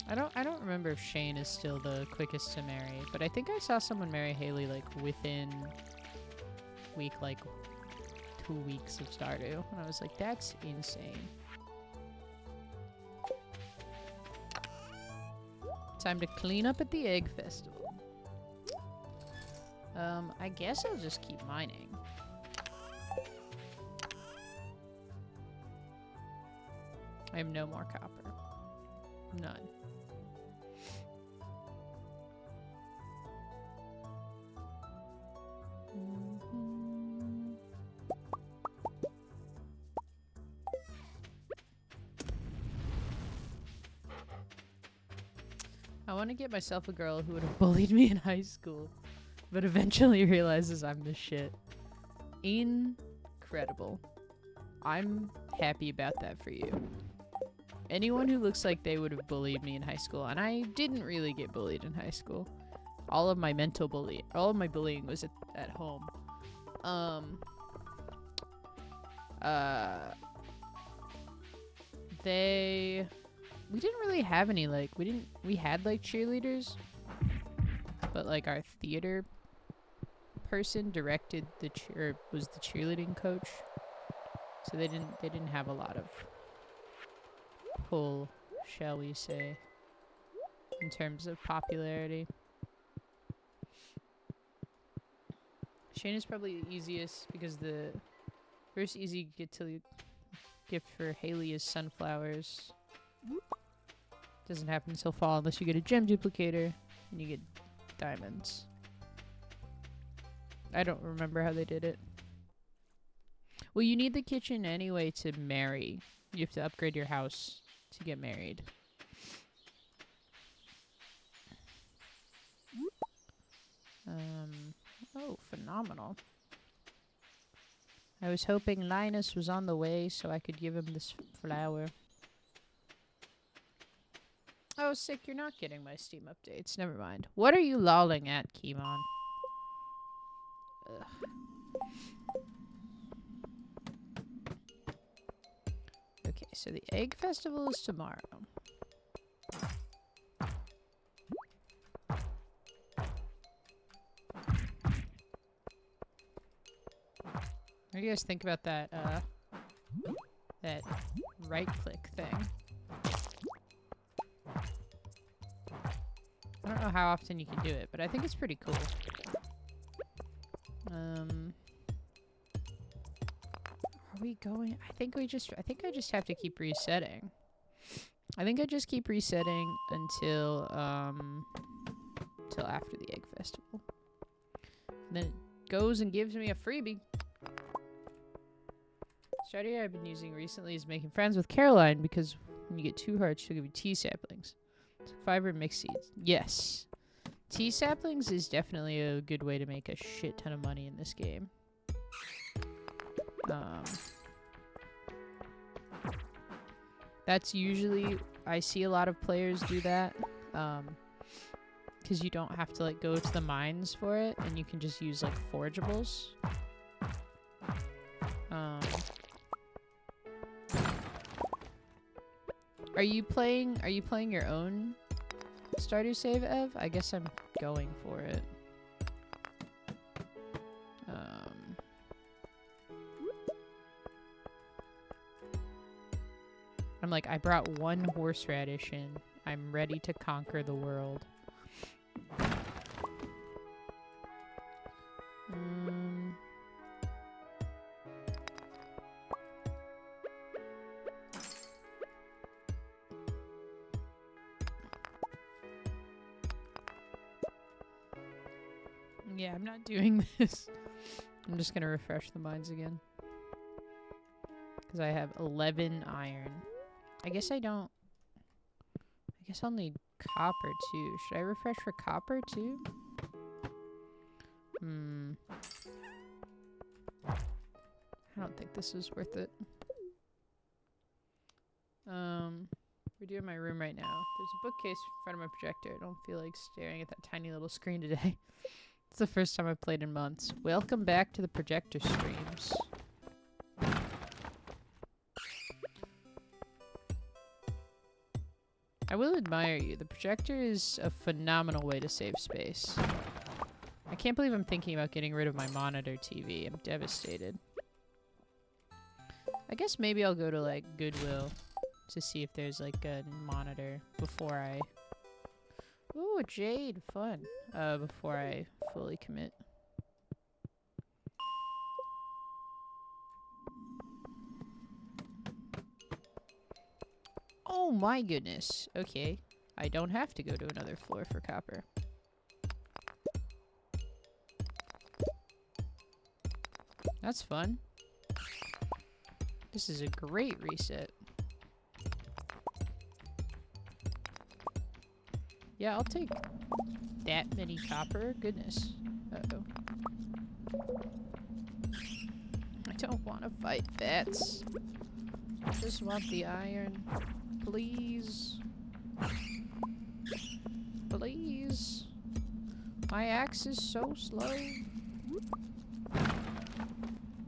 I don't remember if Shane is still the quickest to marry, but I think I saw someone marry Haley, like, within week, like, 2 weeks of Stardew. And I was like, that's insane. Time to clean up at the Egg Festival. I guess I'll just keep mining. I have no more copper. None. I want to get myself a girl who would have bullied me in high school, but eventually realizes I'm the shit. Incredible. I'm happy about that for you. Anyone who looks like they would have bullied me in high school, and I didn't really get bullied in high school. All of my bullying was at home. We didn't really have any, like, we had, like, cheerleaders, but, like, our theater person directed was the cheerleading coach, so they didn't have a lot of pull, shall we say, in terms of popularity. Shane is probably the easiest because the first easy gift for Haley is sunflowers. Doesn't happen until fall unless you get a gem duplicator and you get diamonds. I don't remember how they did it. Well, you need the kitchen anyway to marry. You have to upgrade your house to get married. Oh, phenomenal. I was hoping Linus was on the way so I could give him this flower. Oh, sick, you're not getting my Steam updates. Never mind. What are you lolling at, Kimon? Ugh. Okay, so the Egg Festival is tomorrow. What do you guys think about that, that right-click thing? I don't know how often you can do it, but I think it's pretty cool. Are we going? I think I just have to keep resetting. I think I just keep resetting until after the Egg Festival. And then it goes and gives me a freebie. Strategy I've been using recently is making friends with Caroline because when you get 2 hearts, she'll give you tea saplings. Fiber mixed seeds. Yes. Tea saplings is definitely a good way to make a shit ton of money in this game. That's usually, I see a lot of players do that. Because you don't have to, like, go to the mines for it, and you can just use, like, forageables. Are you playing your own Stardew save, Ev? I guess I'm going for it. I'm like, I brought 1 horseradish in. I'm ready to conquer the world. Yeah, I'm not doing this. I'm just gonna refresh the mines again. Because I have 11 iron. I guess I don't... I guess I'll need copper too. Should I refresh for copper too? I don't think this is worth it. We're doing my room right now. There's a bookcase in front of my projector. I don't feel like staring at that tiny little screen today. It's the first time I've played in months. Welcome back to the projector streams. I will admire you. The projector is a phenomenal way to save space. I can't believe I'm thinking about getting rid of my monitor TV. I'm devastated. I guess maybe I'll go to, like, Goodwill to see if there's, like, a monitor before I... Ooh, a jade. Fun. Before I fully commit. Oh my goodness. Okay. I don't have to go to another floor for copper. That's fun. This is a great reset. Yeah, I'll take that many copper. Goodness. Uh-oh. I don't want to fight bats. I just want the iron. Please. Please. My axe is so slow.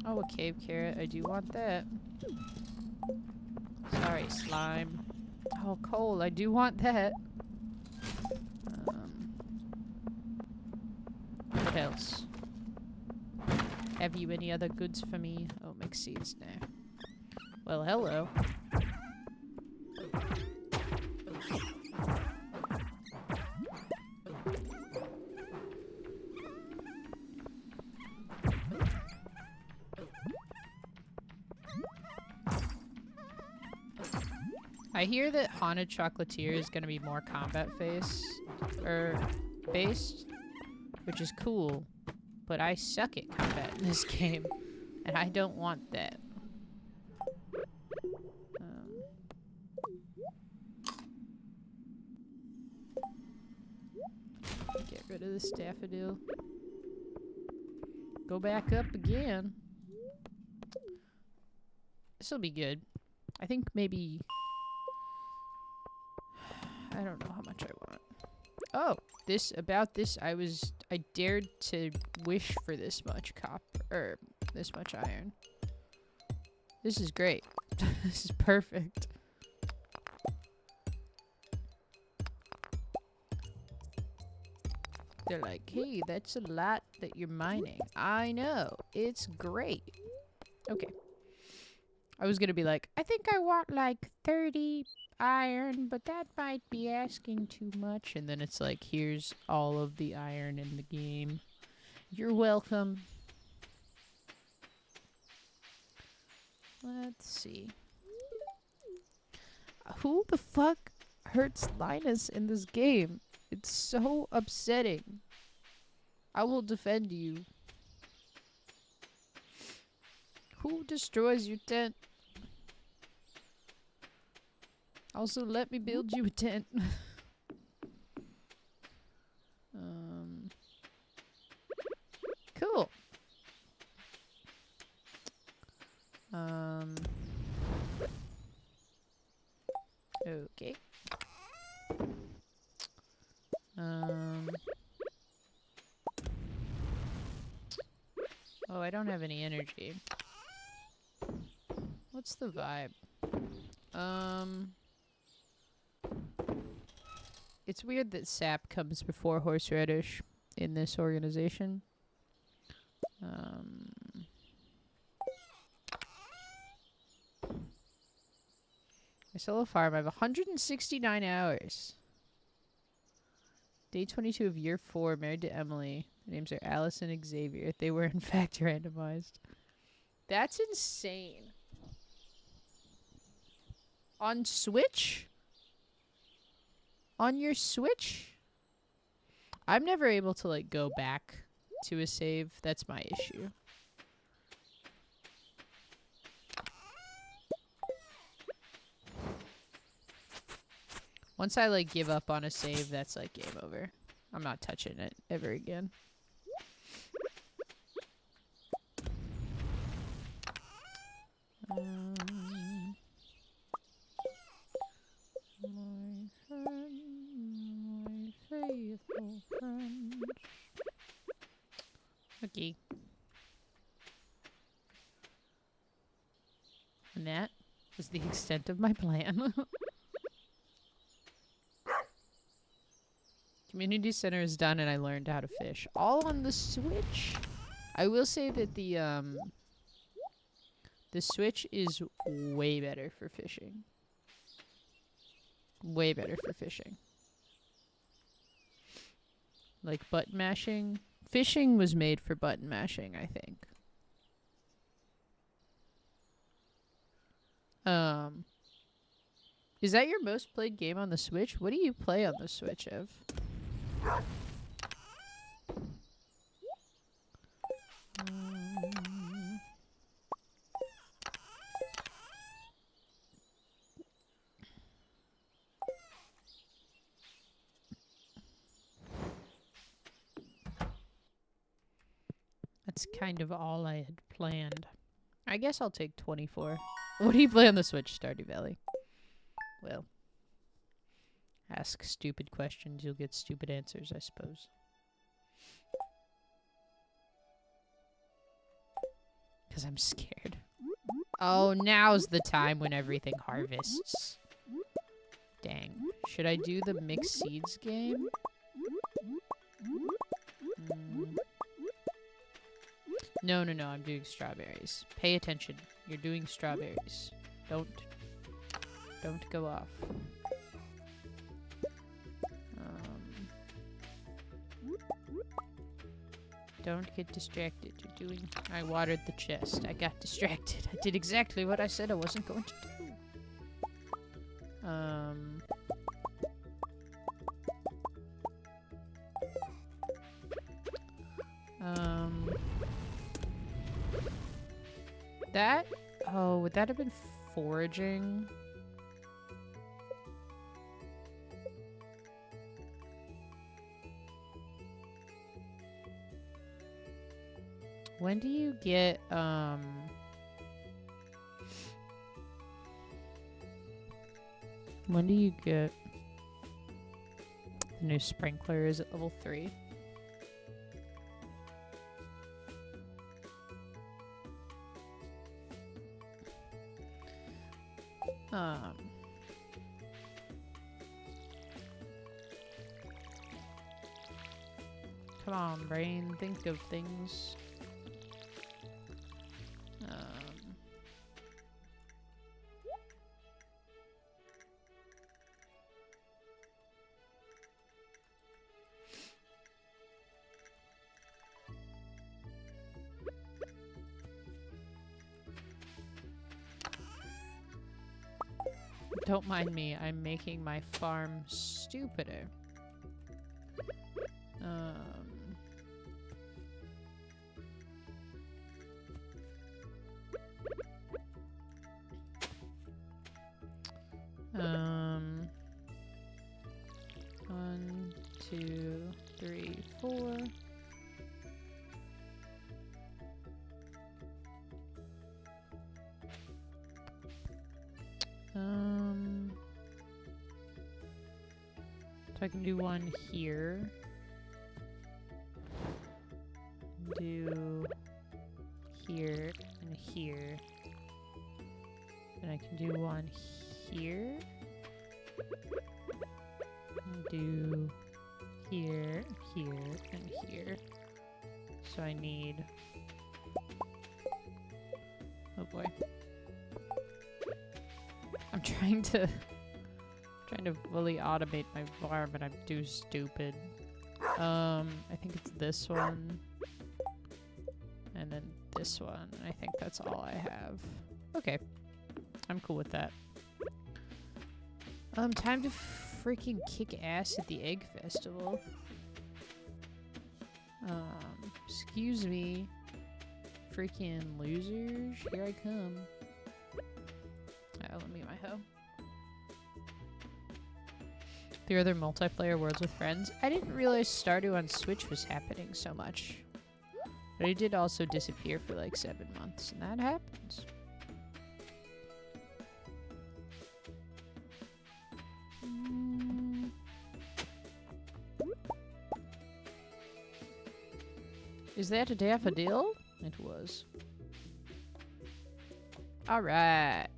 Oh, a cave carrot. I do want that. Sorry, slime. Oh, coal. I do want that. What else? Have you any other goods for me? Oh, mixed seeds now. Well, hello. I hear that Haunted Chocolatier is going to be more combat based, which is cool, but I suck at combat in this game, and I don't want that. Get rid of the daffodil. Go back up again. This'll be good. I think maybe... I don't know how much I want. Oh, I dared to wish for this much copper, this much iron. This is great. This is perfect. They're like, hey, that's a lot that you're mining. I know. It's great. Okay. I was gonna be like, I think I want like 30 iron, but that might be asking too much. And then it's like, here's all of the iron in the game. You're welcome. Let's see. Who the fuck hurts Linus in this game? It's so upsetting. I will defend you. Who destroys your tent? Also, let me build you a tent. Cool. Okay. Oh, I don't have any energy. What's the vibe? It's weird that sap comes before horseradish in this organization. I sell a farm. I have 169 hours. Day 22 of year 4, married to Emily. Their names are Alice and Xavier. They were in fact randomized. That's insane. On Switch? On your Switch? I'm never able to, like, go back to a save. That's my issue. Once I like give up on a save, that's like game over. I'm not touching it ever again. My faithful friend. Okay. And that is the extent of my plan. Community center is done and I learned how to fish. All on the Switch. I will say that the Switch is way better for fishing. Way better for fishing. Like button mashing. Fishing was made for button mashing, I think. Is that your most played game on the Switch? What do you play on the Switch, Ev? That's kind of all I had planned. I guess I'll take 24. What do you play on the Switch, Stardew Valley? Well, ask stupid questions, you'll get stupid answers, I suppose. Because I'm scared. Oh, now's the time when everything harvests. Dang. Should I do the mixed seeds game? No, I'm doing strawberries. Pay attention. You're doing strawberries. Don't go off. Don't get distracted. You're doing... I watered the chest. I got distracted. I did exactly what I said I wasn't going to do. That... Oh, would that have been foraging? When do you get, when do you get the new sprinkler? Is it level 3? Come on, brain, think of things. Don't mind me, I'm making my farm stupider. One, two, three, four. So I can do one here. Do here and here. Then I can do one here. And do here, here, and here. So I need... Oh boy. I'm trying to fully automate my farm, and I'm too stupid. I think it's this one. And then this one. I think that's all I have. Okay. I'm cool with that. Time to freaking kick ass at the egg festival. Excuse me. Freaking losers. Here I come. Let me get my hoe. The other multiplayer Worlds with Friends. I didn't realize Stardew on Switch was happening so much. But it did also disappear for like 7 months, and that happens. Is that a daffodil? It was. Alright.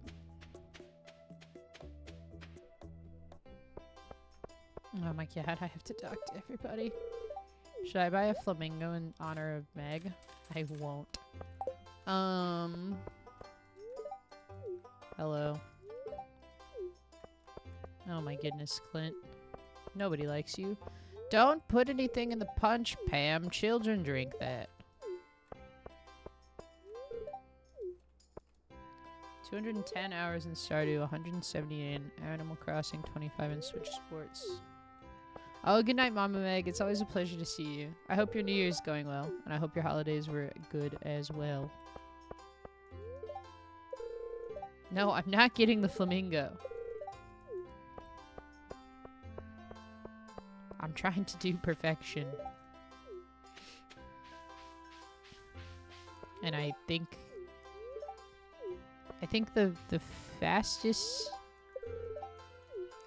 Oh my god, I have to talk to everybody. Should I buy a flamingo in honor of Meg? I won't. Hello. Oh my goodness, Clint. Nobody likes you. Don't put anything in the punch, Pam. Children drink that. 210 hours in Stardew, 170 in Animal Crossing, 25 in Switch Sports. Oh, good night, Mama Meg. It's always a pleasure to see you. I hope your New Year's going well, and I hope your holidays were good as well. No, I'm not getting the flamingo. I'm trying to do perfection. And I think the fastest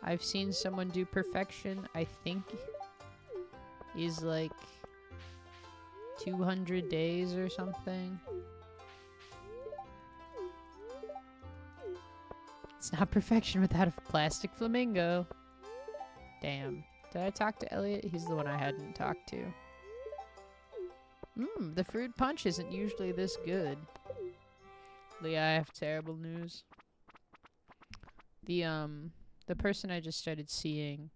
I've seen someone do perfection, I think, is like 200 days or something. It's not perfection without a plastic flamingo. Damn. Did I talk to Elliot? He's the one I hadn't talked to. The fruit punch isn't usually this good. Leah, I have terrible news. The person I just started seeing,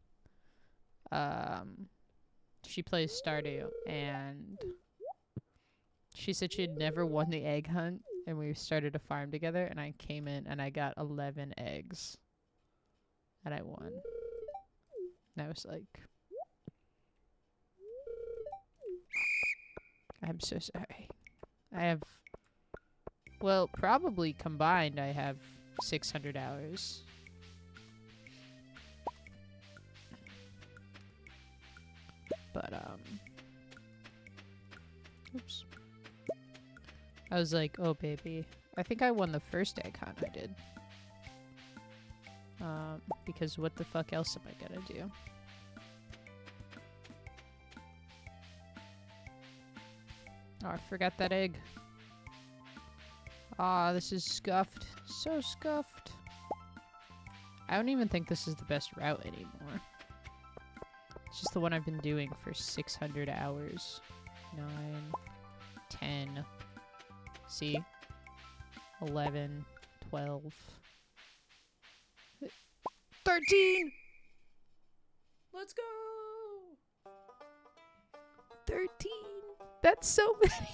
she plays Stardew, and she said she had never won the egg hunt, and we started a farm together, and I came in and I got 11 eggs. And I won. And I was like, I'm so sorry. I have, well, probably combined I have 600 hours. But, oops. I was like, oh baby, I think I won the first egg hunt I did. Because what the fuck else am I gonna do? Oh, I forgot that egg. Ah, this is scuffed. So scuffed. I don't even think this is the best route anymore. It's just the one I've been doing for 600 hours. 9, 10. See? 11, 12. 13! Let's go! 13! That's so many!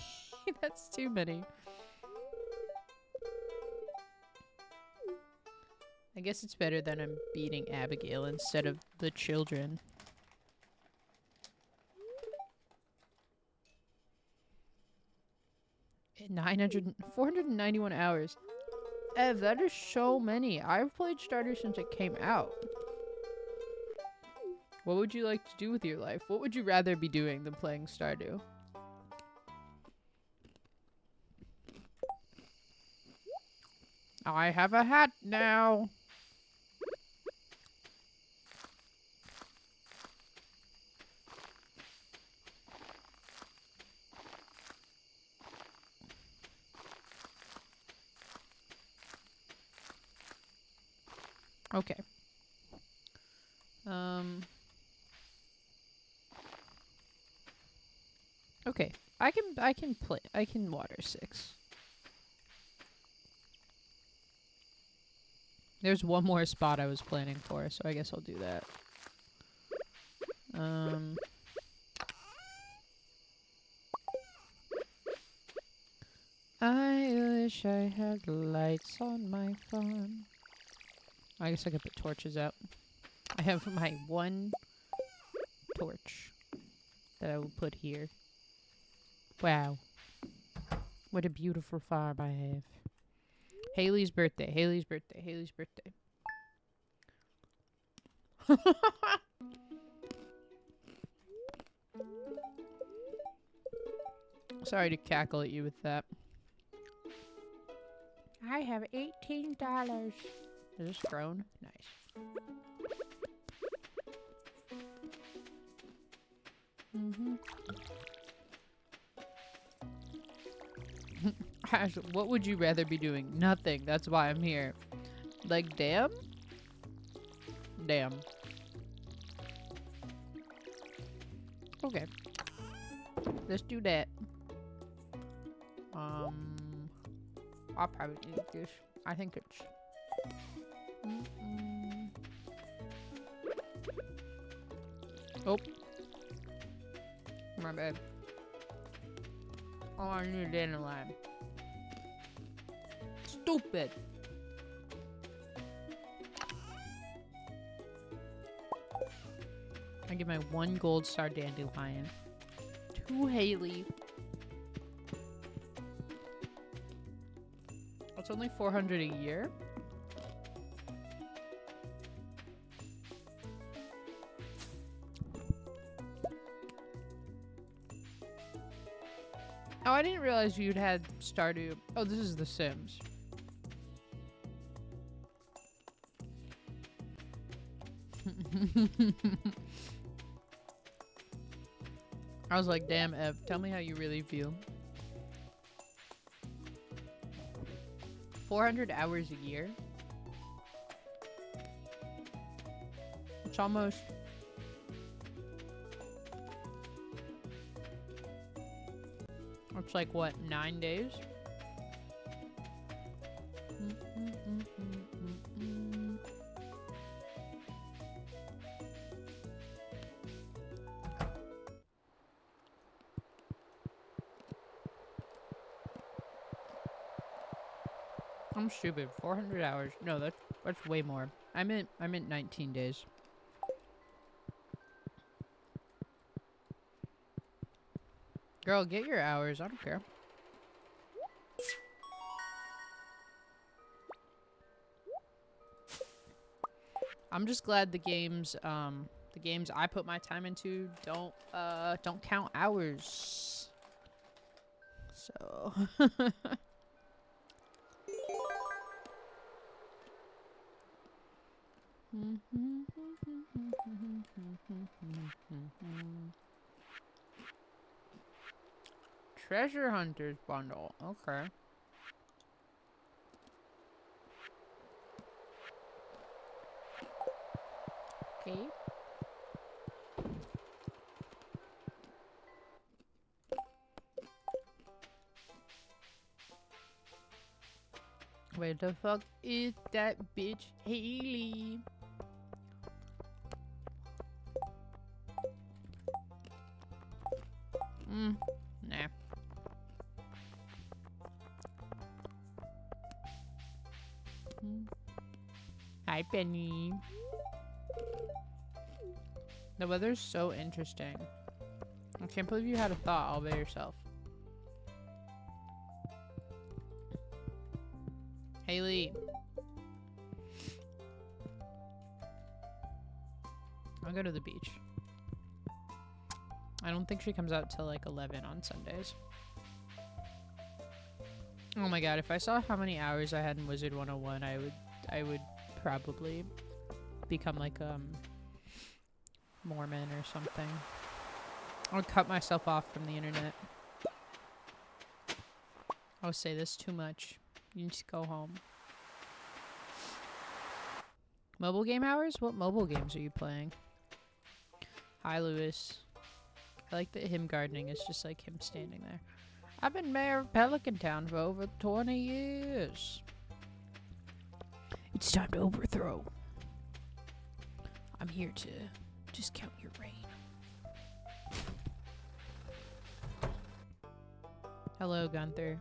That's too many. I guess it's better that I'm beating Abigail instead of the children. At 491 hours. Ev, that is so many. I've played Stardew since it came out. What would you like to do with your life? What would you rather be doing than playing Stardew? I have a hat now. Okay. Okay. I can water 6. There's one more spot I was planning for, so I guess I'll do that. I wish I had lights on my farm. I guess I could put torches out. I have my one torch that I will put here. Wow. What a beautiful farm I have. Haley's birthday. Haley's birthday. Haley's birthday. Sorry to cackle at you with that. I have $18. Is this grown? Nice. Ash, what would you rather be doing? Nothing. That's why I'm here. Like, damn? Damn. Okay. Let's do that. I'll probably eat this. I think it's... Oh. My bad. Oh, I need a dandelion. Stupid. I give my 1 gold star dandelion to Haley. It's only 400 a year. Oh, I didn't realize you'd had Stardew. Oh, this is The Sims. I was like, damn, Ev, tell me how you really feel. 400 hours a year? It's almost... It's like, what, 9 days? I'm stupid. 400 hours. No, that's way more. I meant 19 days. Girl, get your hours. I don't care. I'm just glad the games I put my time into don't count hours. So Treasure Hunters bundle. Okay. Okay. Where the fuck is that bitch Haley? Nah. Hi, Penny. The weather's so interesting. I can't believe you had a thought all by yourself. Haley. I'll go to the beach. I don't think she comes out till like 11 on Sundays. Oh my god, if I saw how many hours I had in Wizard 101, I would probably become like Mormon or something. I would cut myself off from the internet. I would say this too much. You need to go home. Mobile game hours? What mobile games are you playing? Hi, Lewis. I like that him gardening is just like him standing there. I've been mayor of Pelican Town for over 20 years. It's time to overthrow. I'm here to discount your reign. Hello, Gunther.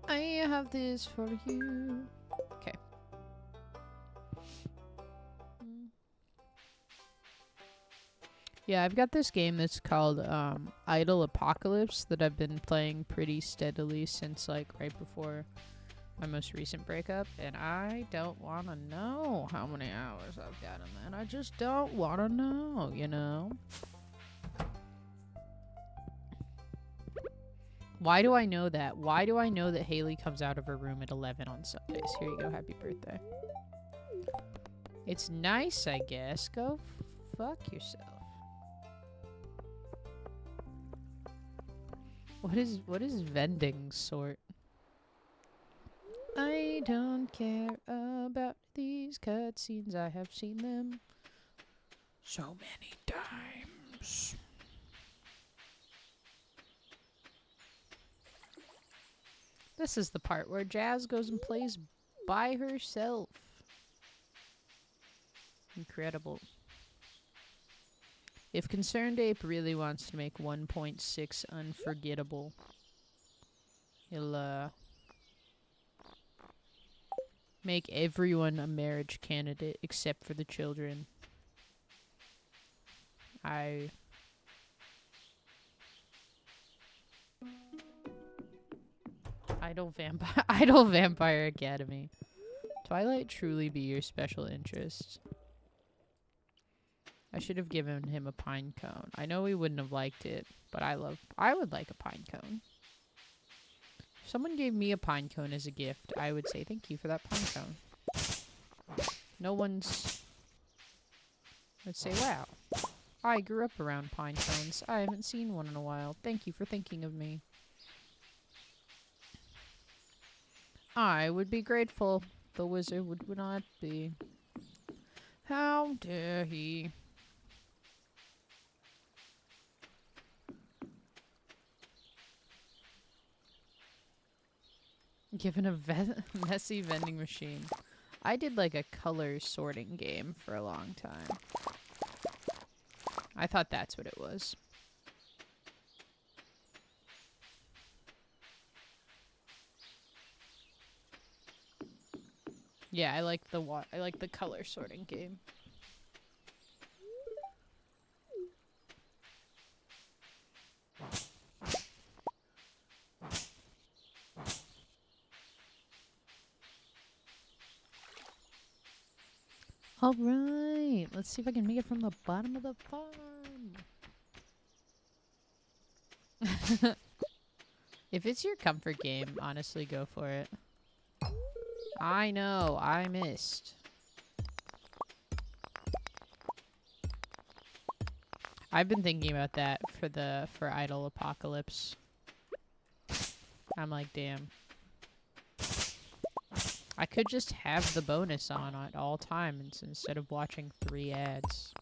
I have this for you. Okay. Yeah, I've got this game that's called Idle Apocalypse that I've been playing pretty steadily since like right before my most recent breakup, and I don't want to know how many hours I've got in that. I just don't want to know, you know? Why do I know that? Why do I know that Haley comes out of her room at 11 on Sundays? Here you go, happy birthday. It's nice, I guess. Go fuck yourself. What is vending sort? I don't care about these cutscenes. I have seen them so many times. This is the part where Jazz goes and plays by herself. Incredible. If Concerned Ape really wants to make 1.6 unforgettable, he'll make everyone a marriage candidate except for the children. Idle Vampire Academy. Twilight truly be your special interest? I should have given him a pine cone. I know he wouldn't have liked it, but I would like a pine cone. If someone gave me a pine cone as a gift, I would say thank you for that pine cone. No one's would say, wow, I grew up around pine cones. I haven't seen one in a while. Thank you for thinking of me. I would be grateful. The wizard would not be. How dare he? Given a messy vending machine. I did like a color sorting game for a long time. I thought that's what it was. Yeah, I like the color sorting game. All right, let's see if I can make it from the bottom of the farm. If it's your comfort game, honestly, go for it. I know, I missed. I've been thinking about that for Idle Apocalypse. I'm like, damn. I could just have the bonus on at all times instead of watching 3 ads.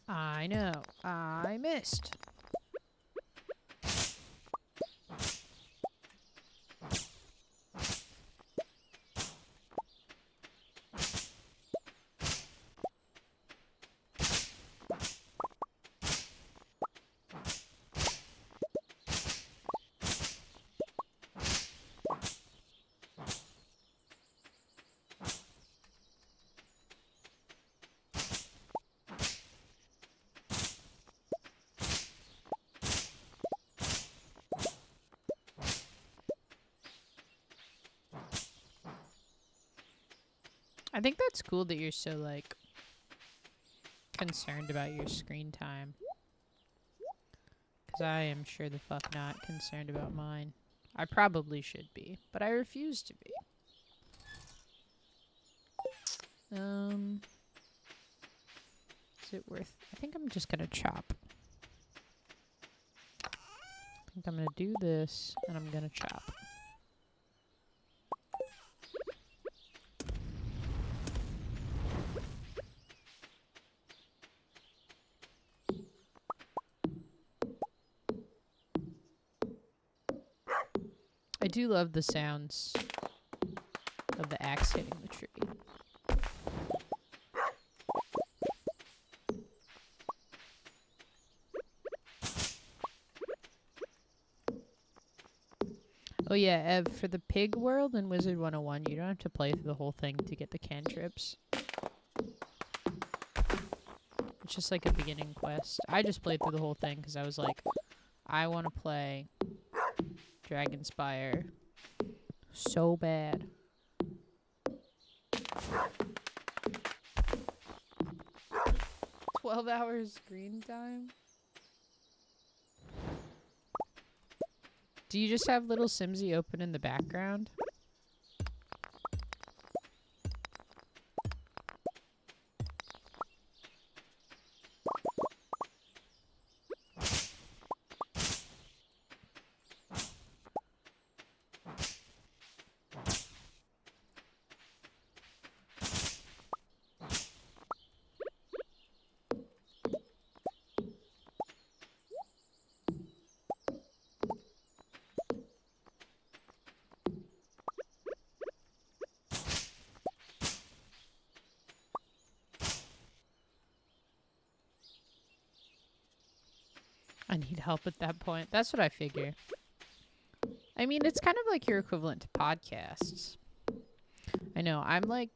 I know, I missed. I think that's cool that you're so, like, concerned about your screen time. Because I am sure the fuck not concerned about mine. I probably should be, but I refuse to be. Is it worth... I think I'm just gonna chop. I think I'm gonna do this, and I'm gonna chop. I do love the sounds of the axe hitting the tree. Oh yeah, Ev, for the pig world in Wizard 101, you don't have to play through the whole thing to get the cantrips. It's just like a beginning quest. I just played through the whole thing because I was like, I want to play Dragonspire so bad. 12 hours screen time? Do you just have little Simsy open in the background? I need help at that point. That's what I figure. I mean, it's kind of like your equivalent to podcasts. I know, I'm like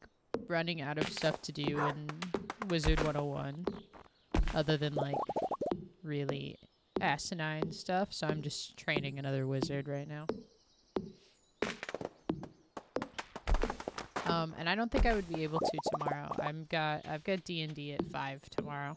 running out of stuff to do in Wizard 101 other than like really asinine stuff, so I'm just training another wizard right now. And I don't think I would be able to tomorrow. I've got D&D at 5 tomorrow.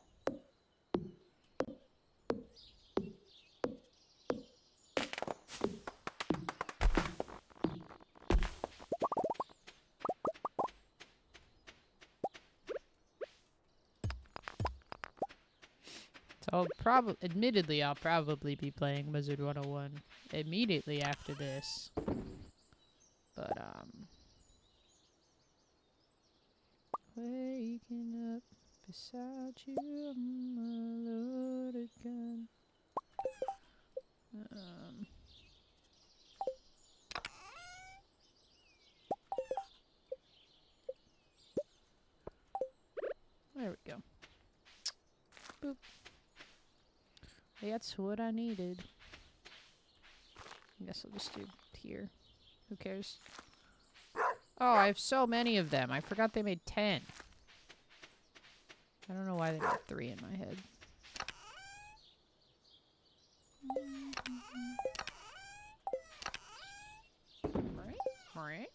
So admittedly, I'll probably be playing Wizard 101 immediately after this. But, waking up beside you, my loaded gun. There we go. Boop. That's what I needed. I guess I'll just do here. Who cares? Oh, I have so many of them. I forgot they made 10. I don't know why they made 3 in my head. Right.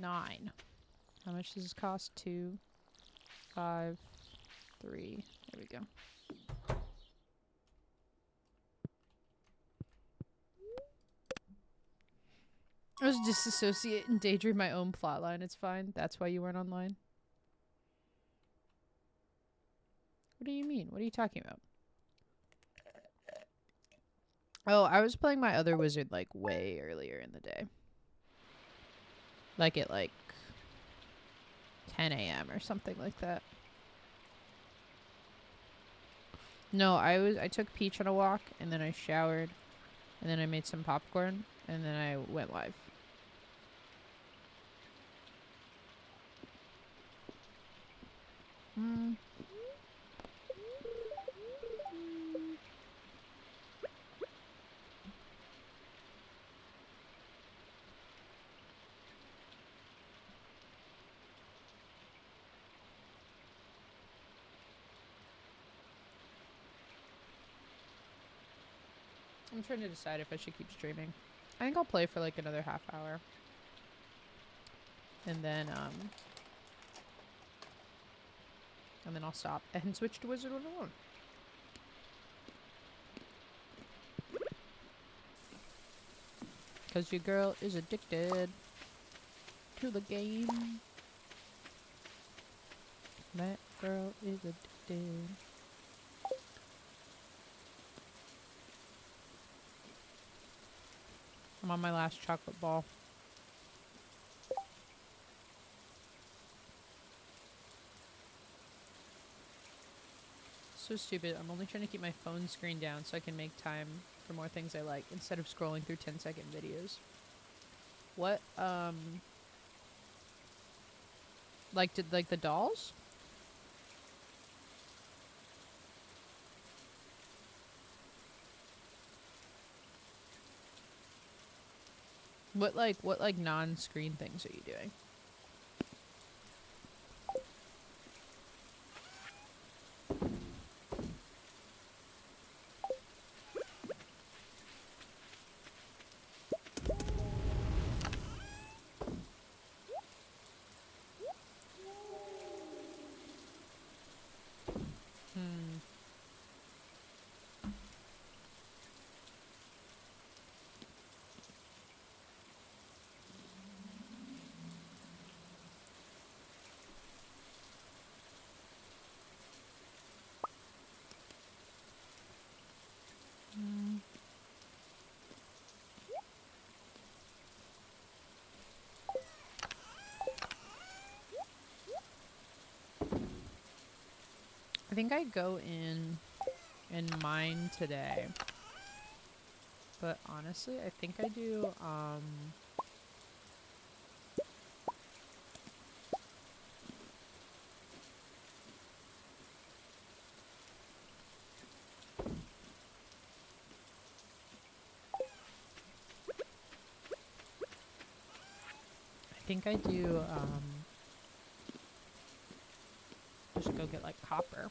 9. How much does this cost? 2, 5, 3. There we go. I was disassociate and daydream my own plotline. It's fine. That's why you weren't online. What do you mean? What are you talking about? Oh, I was playing my other wizard like way earlier in the day. Like at like 10 a.m. or something like that. No, I took Peach on a walk and then I showered and then I made some popcorn and then I went live. I'm trying to decide if I should keep streaming. I think I'll play for like another half hour. And then I'll stop and switch to Wizard 101. Because your girl is addicted to the game. That girl is addicted. I'm on my last chocolate ball. So stupid. I'm only trying to keep my phone screen down so I can make time for more things I like instead of scrolling through 10-second videos. What, like, did, like, the dolls? What like non-screen things are you doing? Hmm. I think I go in mine today. But honestly, I think I do just go get like copper.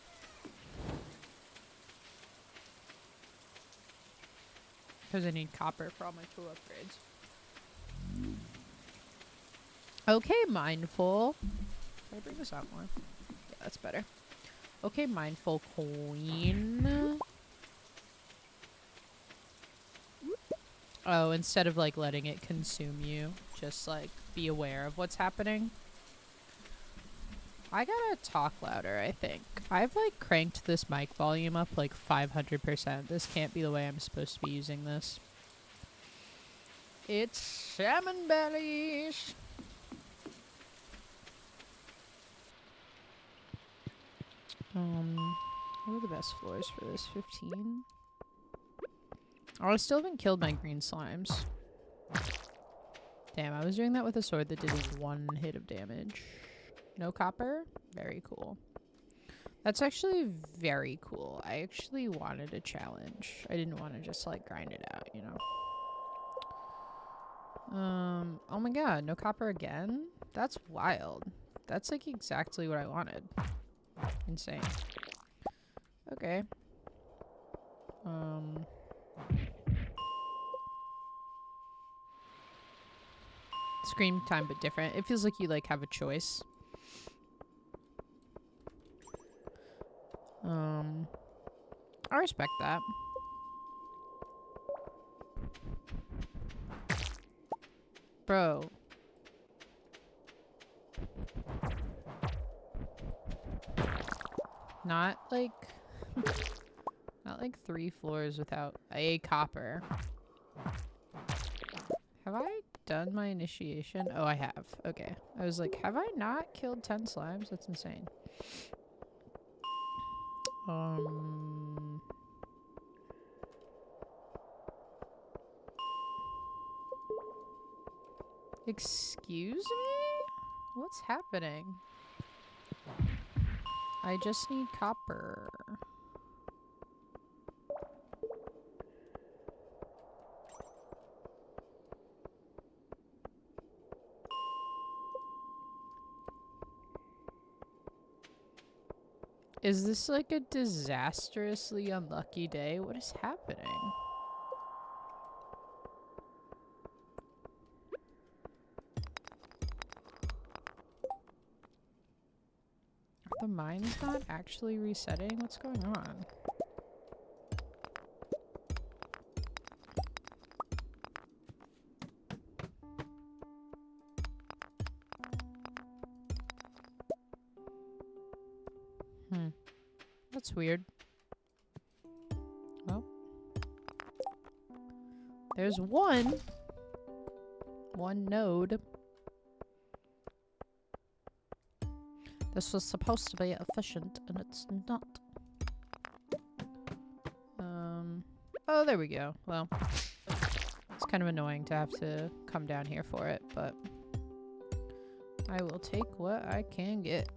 Because I need copper for all my tool upgrades. Okay, mindful. Can I bring this out more? Yeah, that's better. Okay, mindful coin. Oh, instead of like letting it consume you, just like be aware of what's happening. I gotta talk louder, I think. I've like cranked this mic volume up like 500%. This can't be the way I'm supposed to be using this. It's salmon bellies. What are the best floors for this? 15? Oh, I still haven't killed my green slimes. Damn, I was doing that with a sword that did 1 hit of damage. No copper? Very cool. That's actually very cool. I actually wanted a challenge. I didn't want to just like grind it out, you know? Oh my god, no copper again? That's wild. That's like exactly what I wanted. Insane. Okay. Scream time, but different. It feels like you like have a choice. I respect that. Bro. Not like 3 floors without a copper. Have I done my initiation? Oh, I have. Okay. I was like, have I not killed 10 slimes? That's insane. Excuse me? What's happening? I just need copper. Is this like a disastrously unlucky day? What is happening? Are the mines not actually resetting? What's going on? That's weird. Well, there's one node. This was supposed to be efficient, and it's not. Oh, there we go. Well, it's kind of annoying to have to come down here for it, but I will take what I can get.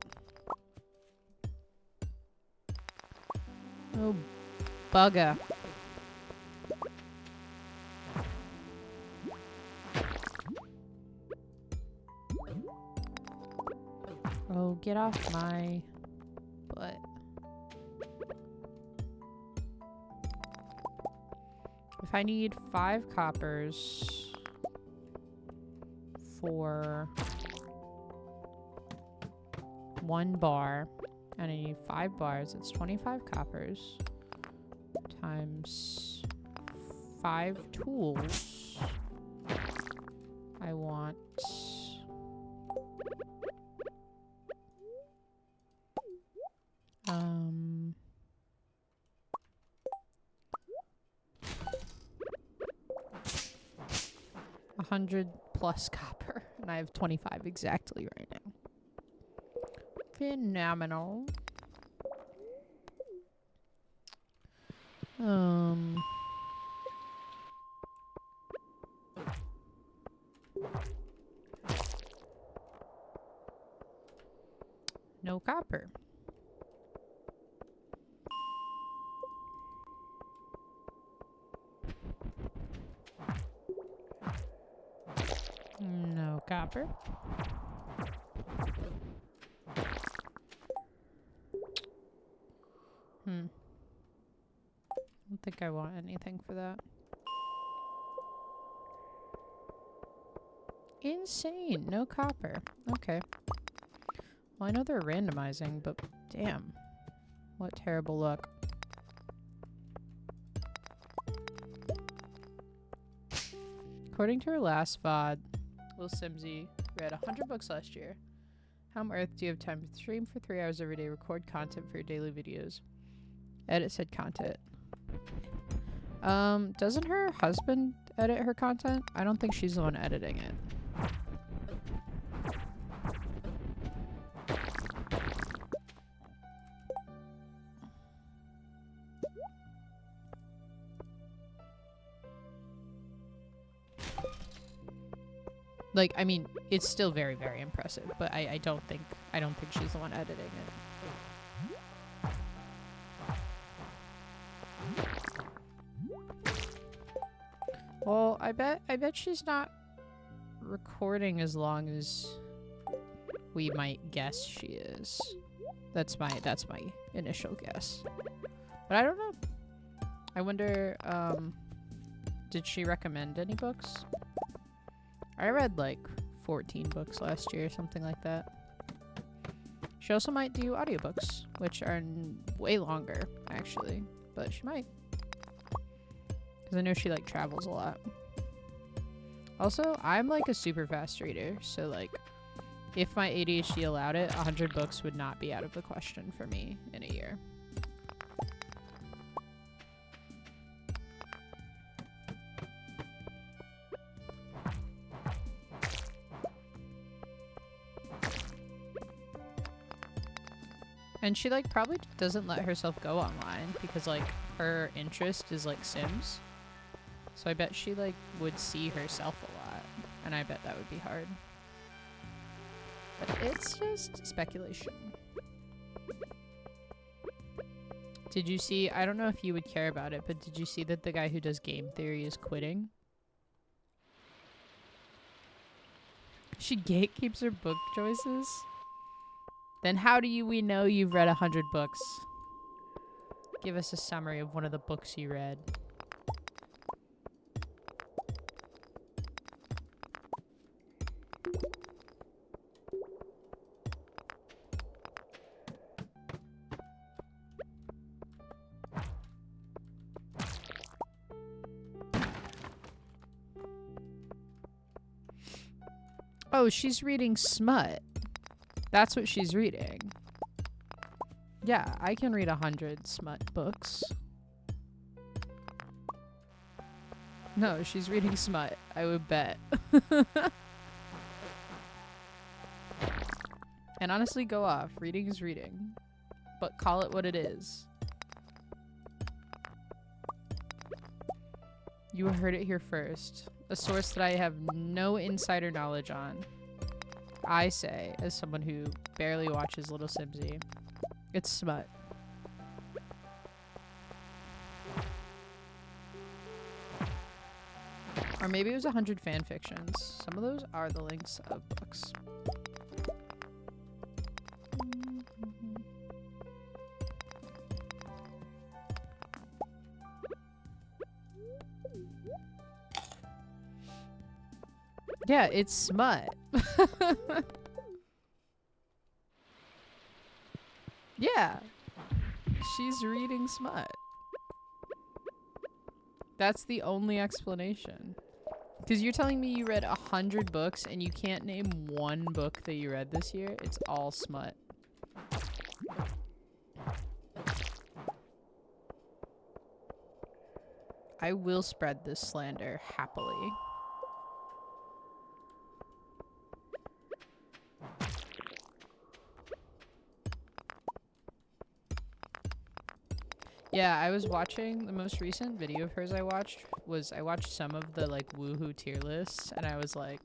Oh, bugger. Oh, get off my butt. If I need 5 coppers for 1 bar, and I need 5 bars, it's 25 coppers times 5 tools. I want 100 plus copper, and I have 25 exactly right now. Phenomenal. No copper. No copper. I don't think I want anything for that. Insane. No copper. Okay. Well, I know they're randomizing, but damn. What terrible luck. According to her last VOD, Lil Simzy read 100 books last year. How on earth do you have time to stream for 3 hours every day, record content for your daily videos? Edit said content. Doesn't her husband edit her content? I don't think she's the one editing it. Like, I mean, it's still very, very impressive, but I don't think she's the one editing it. Well, I bet she's not recording as long as we might guess she is. That's my initial guess. But I don't know. I wonder, did she recommend any books? I read like 14 books last year, something like that. She also might do audiobooks, which are way longer, actually. But she might. Because I know she like travels a lot. Also, I'm like a super fast reader, so like if my ADHD allowed it, 100 books would not be out of the question for me in a year. And she like probably doesn't let herself go online because like her interest is like Sims. So I bet she like would see herself a lot, and I bet that would be hard. But it's just speculation. Did you see, I don't know if you would care about it, but did you see that the guy who does game theory is quitting? She gatekeeps her book choices? Then how do we know you've read 100 books? Give us a summary of one of the books you read. Oh, she's reading smut. That's what she's reading. Yeah, I can read 100 smut books. No, she's reading smut. I would bet. And honestly, go off. Reading is reading. But call it what it is. You heard it here first. A source that I have no insider knowledge on. I say, as someone who barely watches Little Simzy, it's smut. Or maybe it was 100 fan fictions. Some of those are the links of books. Yeah, it's smut. Yeah. She's reading smut. That's the only explanation. Because you're telling me you read 100 books and you can't name one book that you read this year? It's all smut. I will spread this slander happily. Yeah, I was watching the most recent video of hers I watched some of the like woohoo tier lists and I was like,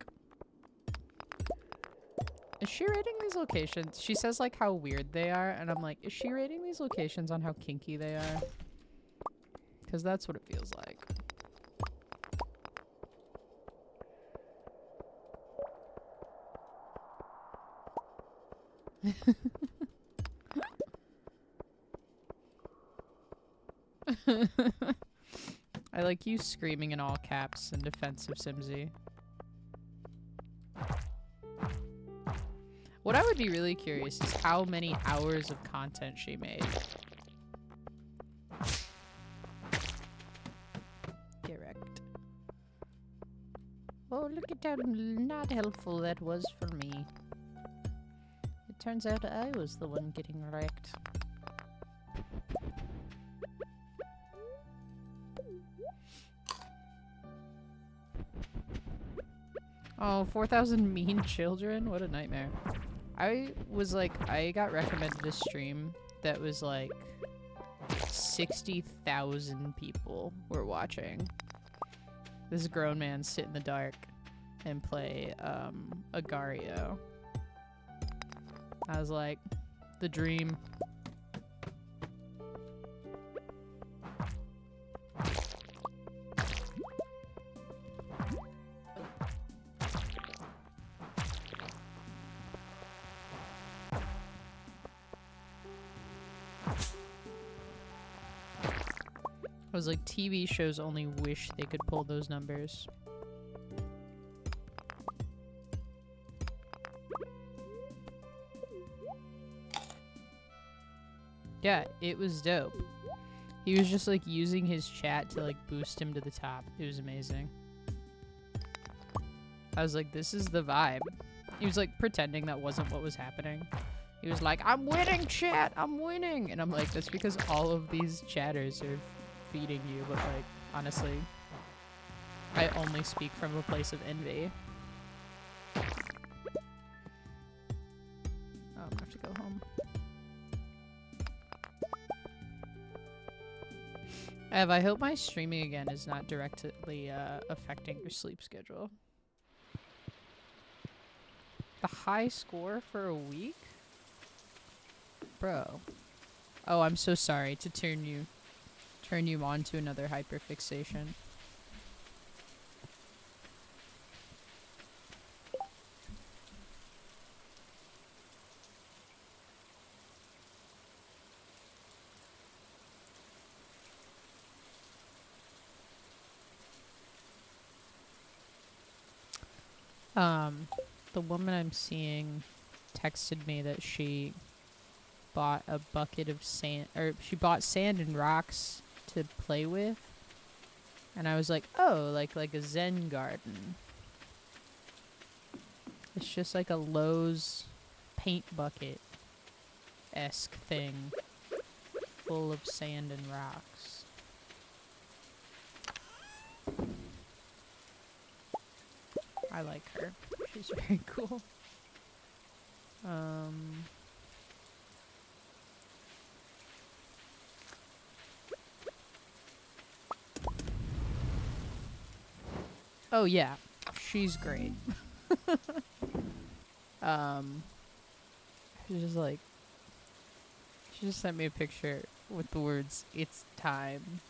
is she rating these locations? She says like how weird they are and I'm like, is she rating these locations on how kinky they are? Because that's what it feels like. I like you screaming in all caps in defense of Simsy. What I would be really curious is how many hours of content she made. Get wrecked. Oh, look at how not helpful that was for me. It turns out I was the one getting wrecked. Oh, 4,000 mean children? What a nightmare. I got recommended a stream that was like 60,000 people were watching. This grown man sit in the dark and play Agario. I was like, the dream. I was like, TV shows only wish they could pull those numbers. Yeah, it was dope. He was just like using his chat to like boost him to the top. It was amazing. I was like, this is the vibe. He was like pretending that wasn't what was happening. He was like, I'm winning, chat, I'm winning. And I'm like, that's because all of these chatters are feeding you, but like, honestly, I only speak from a place of envy. Oh, I'm gonna have to go home. Ev, I hope my streaming again is not directly affecting your sleep schedule. The high score for a week? Bro. Oh, I'm so sorry to turn you on to another hyperfixation. The woman I'm seeing texted me that she bought a bucket of sand, or she bought sand and rocks to play with. And I was like, oh, like a Zen garden. It's just like a Lowe's paint bucket-esque thing full of sand and rocks. I like her. She's very cool. Oh yeah, she's great. She's just like, she just sent me a picture with the words, "It's time."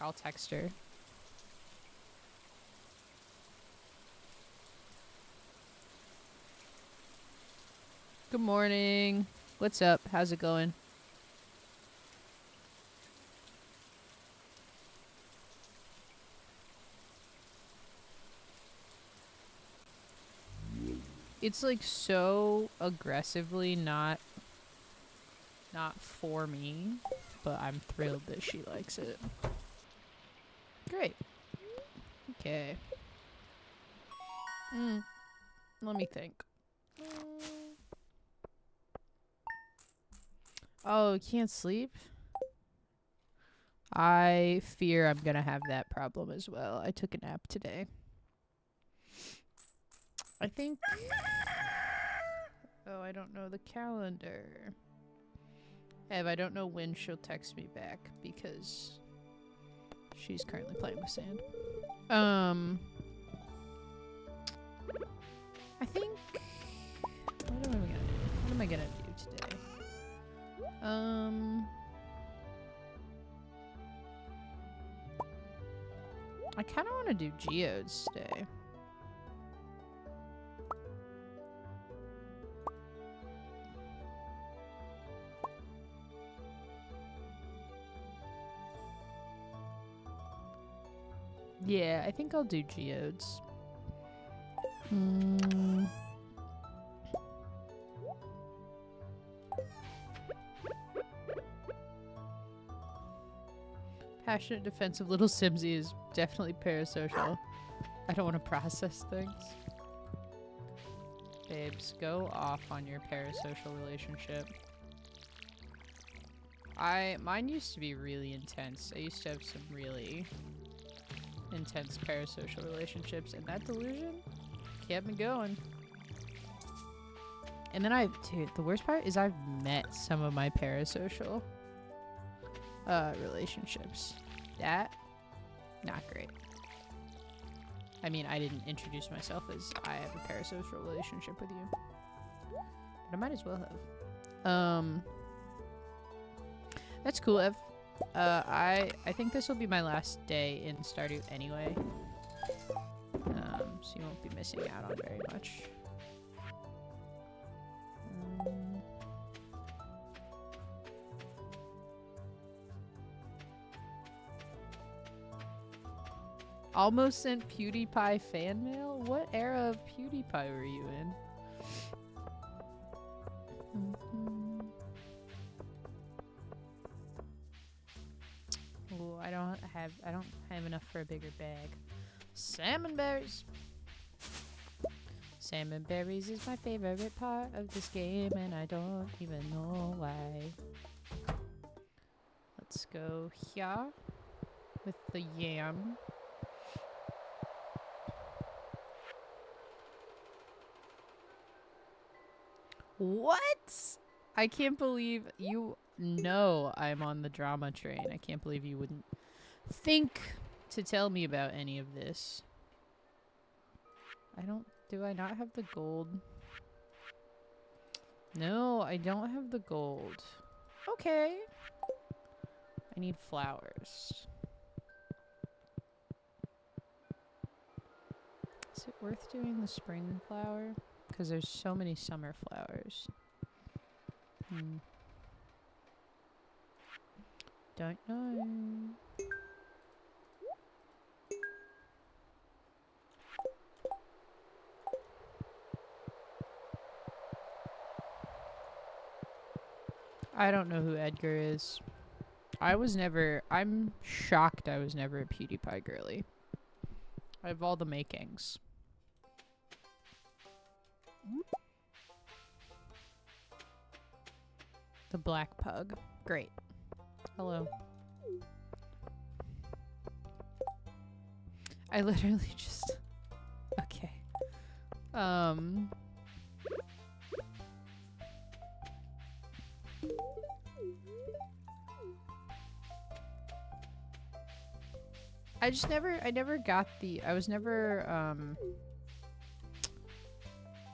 I'll text her. Good morning. What's up? How's it going? It's like so aggressively not for me, but I'm thrilled that she likes it. Great. Okay. Let me think. Oh, can't sleep? I fear I'm gonna have that problem as well. I took a nap today. I think... Oh, I don't know the calendar. Ev, I don't know when she'll text me back because she's currently playing with sand. I think... What am I gonna do today? I kind of want to do geodes today. Yeah, I think I'll do geodes. Passionate, defensive little Simsy is definitely parasocial. I don't want to process things. Babes, go off on your parasocial relationship. Mine used to be really intense. I used to have some really intense parasocial relationships, and that delusion kept me going. And then dude, the worst part is I've met some of my parasocial relationships. That, not great. I mean, I didn't introduce myself as I have a parasocial relationship with you. But I might as well have. That's cool, Ev. I think this will be my last day in Stardew anyway. So you won't be missing out on very much. Almost sent PewDiePie fan mail? What era of PewDiePie were you in? Ooh, I don't have enough for a bigger bag. Salmon berries. Salmon berries is my favorite part of this game, and I don't even know why. Let's go here with the yam. What? I can't believe you know I'm on the drama train. I can't believe you wouldn't think to tell me about any of this. Do I not have the gold? No, I don't have the gold. Okay. I need flowers. Is it worth doing the spring flower? Because there's so many summer flowers. Don't know. I don't know who Edgar is. I'm shocked I was never a PewDiePie girly. I have all the makings. The black pug. Great. Hello. I literally just... Okay. I never got I was never,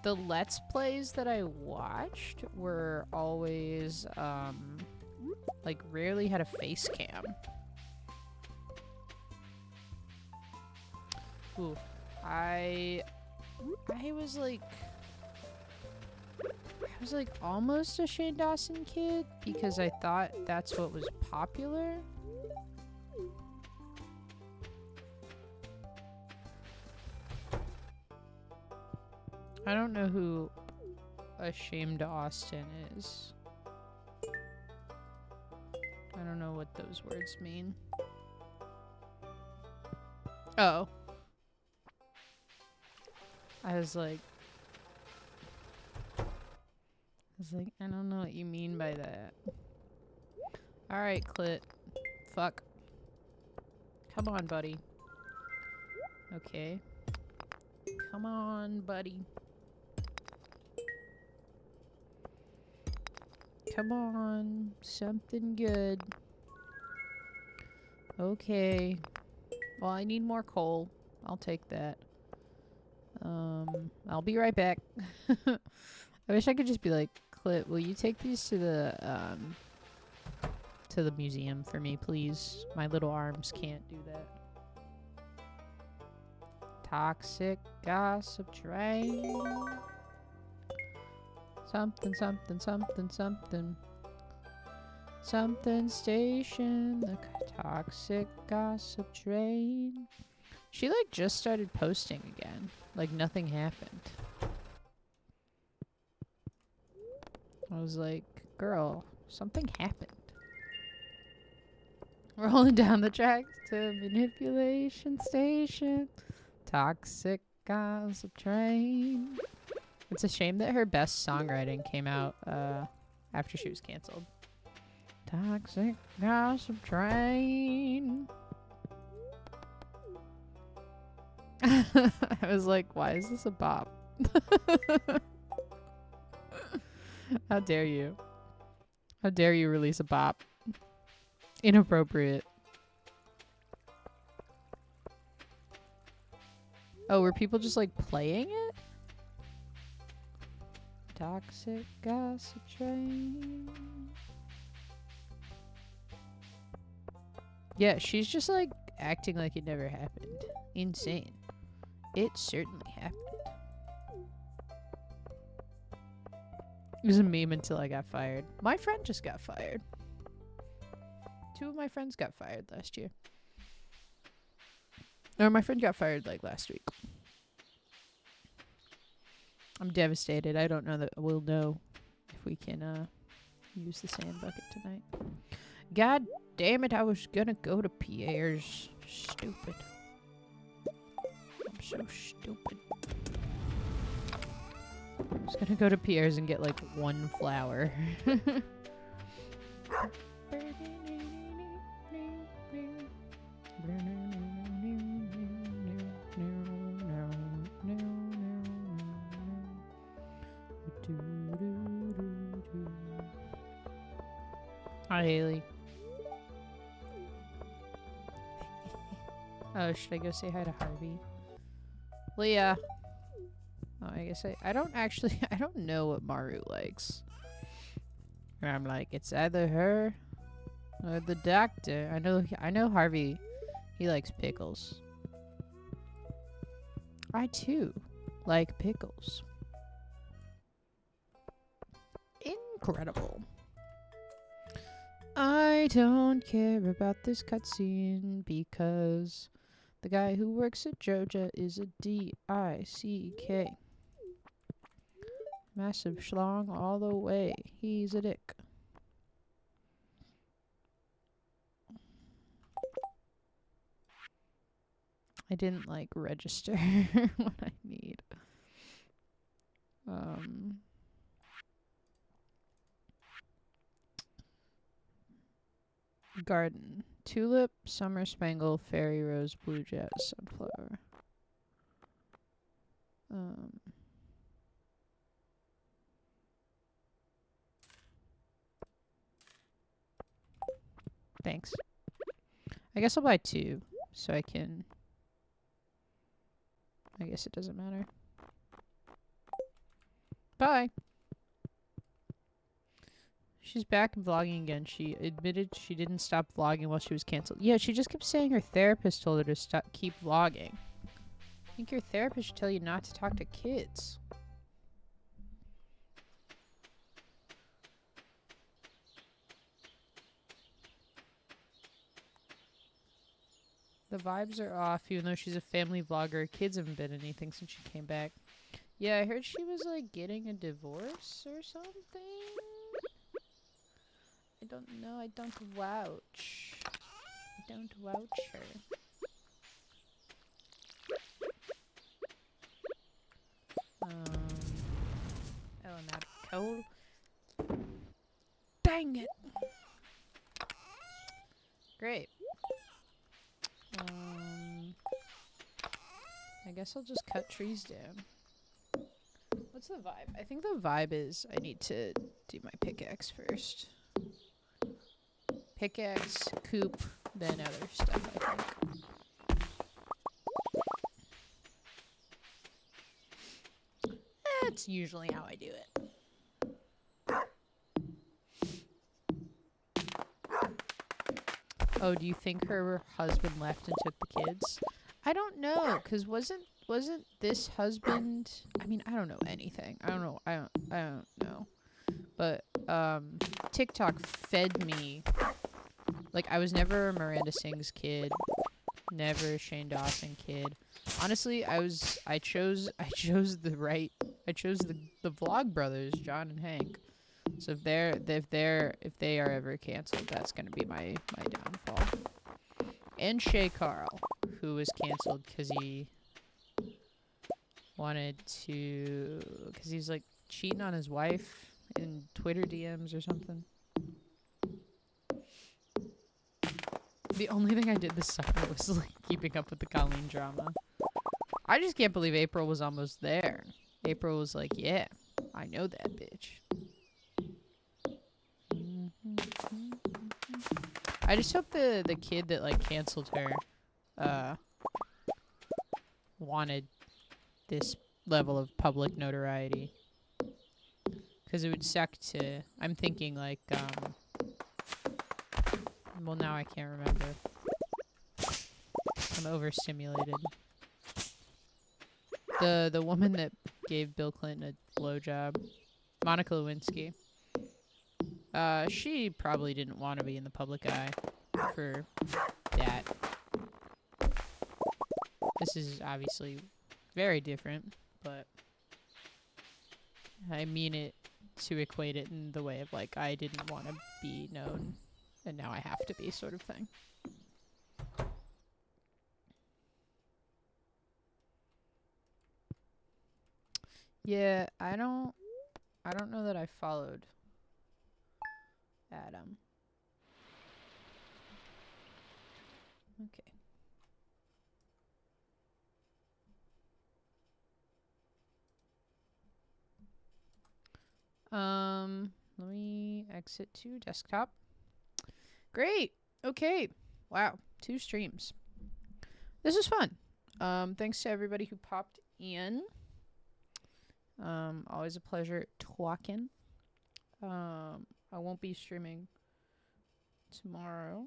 the Let's Plays that I watched were always, like, rarely had a face cam. Ooh. I was like almost a Shane Dawson kid because I thought that's what was popular. I don't know who Ashamed Austin is. I don't know what those words mean. Oh. I was like, I don't know what you mean by that. Alright, Clit. Fuck. Come on, buddy. Okay. Come on, buddy. Come on. Something good. Okay. Well, I need more coal. I'll take that. I'll be right back. I wish I could just be like, Clit, will you take these to the museum for me, please? My little arms can't do that. Toxic gossip train. Something, something, something, something. Something station. The toxic gossip train. She like just started posting again. Like nothing happened. I was like, girl, something happened. Rolling down the tracks to manipulation station. Toxic gossip train. It's a shame that her best songwriting came out after she was canceled. Toxic gossip train. I was like, why is this a bop? How dare you? How dare you release a bop? Inappropriate. Oh, were people just like playing it? Toxic gossip train. Yeah, she's just like acting like it never happened. Insane. It certainly happened. It was a meme until I got fired. My friend just got fired. 2 of my friends got fired last year. Or my friend got fired like last week. I'm devastated. I don't know that we'll know if we can use the sand bucket tonight. God damn it, I was gonna go to Pierre's. Stupid. I'm so stupid. I was gonna go to Pierre's and get like 1 flower. Hi, Haley. Oh, should I go say hi to Harvey? Leah. Oh, I guess I don't actually, I don't know what Maru likes. I'm like, it's either her or the doctor. I know Harvey, he likes pickles. I too like pickles. Incredible. I don't care about this cutscene because the guy who works at Joja is a D-I-C-K. Massive schlong all the way. He's a dick. I didn't like register what I need. Garden. Tulip, summer spangle, fairy rose, blue jazz, sunflower. Thanks. I guess I'll buy 2 so I can... I guess it doesn't matter. Bye! She's back and vlogging again. She admitted she didn't stop vlogging while she was canceled. Yeah, she just kept saying her therapist told her to keep vlogging. I think your therapist should tell you not to talk to kids. The vibes are off, even though she's a family vlogger. Kids haven't been anything since she came back. Yeah, I heard she was like getting a divorce or something. I don't know. I don't vouch. I don't vouch her. Oh, and that coal. Dang it. Great. I guess I'll just cut trees down. What's the vibe? I think the vibe is I need to do my pickaxe first. Pickaxe, coop, then other stuff, I think. That's usually how I do it. Oh, do you think her husband left and took the kids? I don't know, cause wasn't this husband? I mean, I don't know anything. I don't know. I don't know. But TikTok fed me. Like, I was never a Miranda Sings kid, never a Shane Dawson kid. Honestly, I chose the Vlog brothers, John and Hank. So if they are ever canceled, that's gonna be my downfall. And Shay Carl, who was canceled because he wanted to, because he's like cheating on his wife in Twitter DMs or something. The only thing I did this summer was like keeping up with the Colleen drama. I just can't believe April was almost there. April was like, yeah, I know that bitch. I just hope the kid that like canceled her wanted this level of public notoriety, because it would suck to, I'm thinking like well, now I can't remember. I'm overstimulated. The woman that gave Bill Clinton a blowjob, Monica Lewinsky. She probably didn't want to be in the public eye for that. This is obviously very different, but I mean it to equate it in the way of like, I didn't want to be known and now I have to be, sort of thing. Yeah, I don't know that I followed Adam. Okay. Let me exit to desktop. Great. Okay. Wow. 2 streams. This is fun. Thanks to everybody who popped in. Always a pleasure talking. I won't be streaming tomorrow.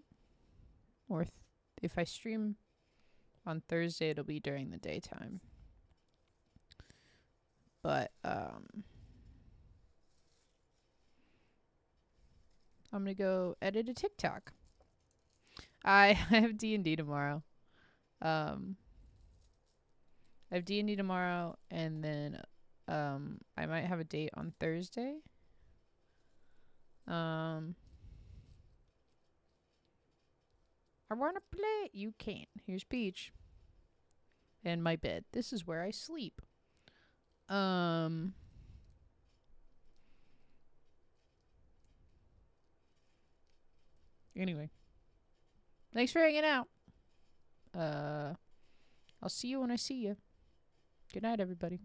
Or if I stream on Thursday, it'll be during the daytime. But, I'm gonna go edit a TikTok. I have D&D tomorrow. I have D&D tomorrow, and then I might have a date on Thursday. I wanna play. You can't. Here's Peach. And my bed. This is where I sleep. Anyway. Thanks for hanging out. I'll see you when I see you. Good night, everybody.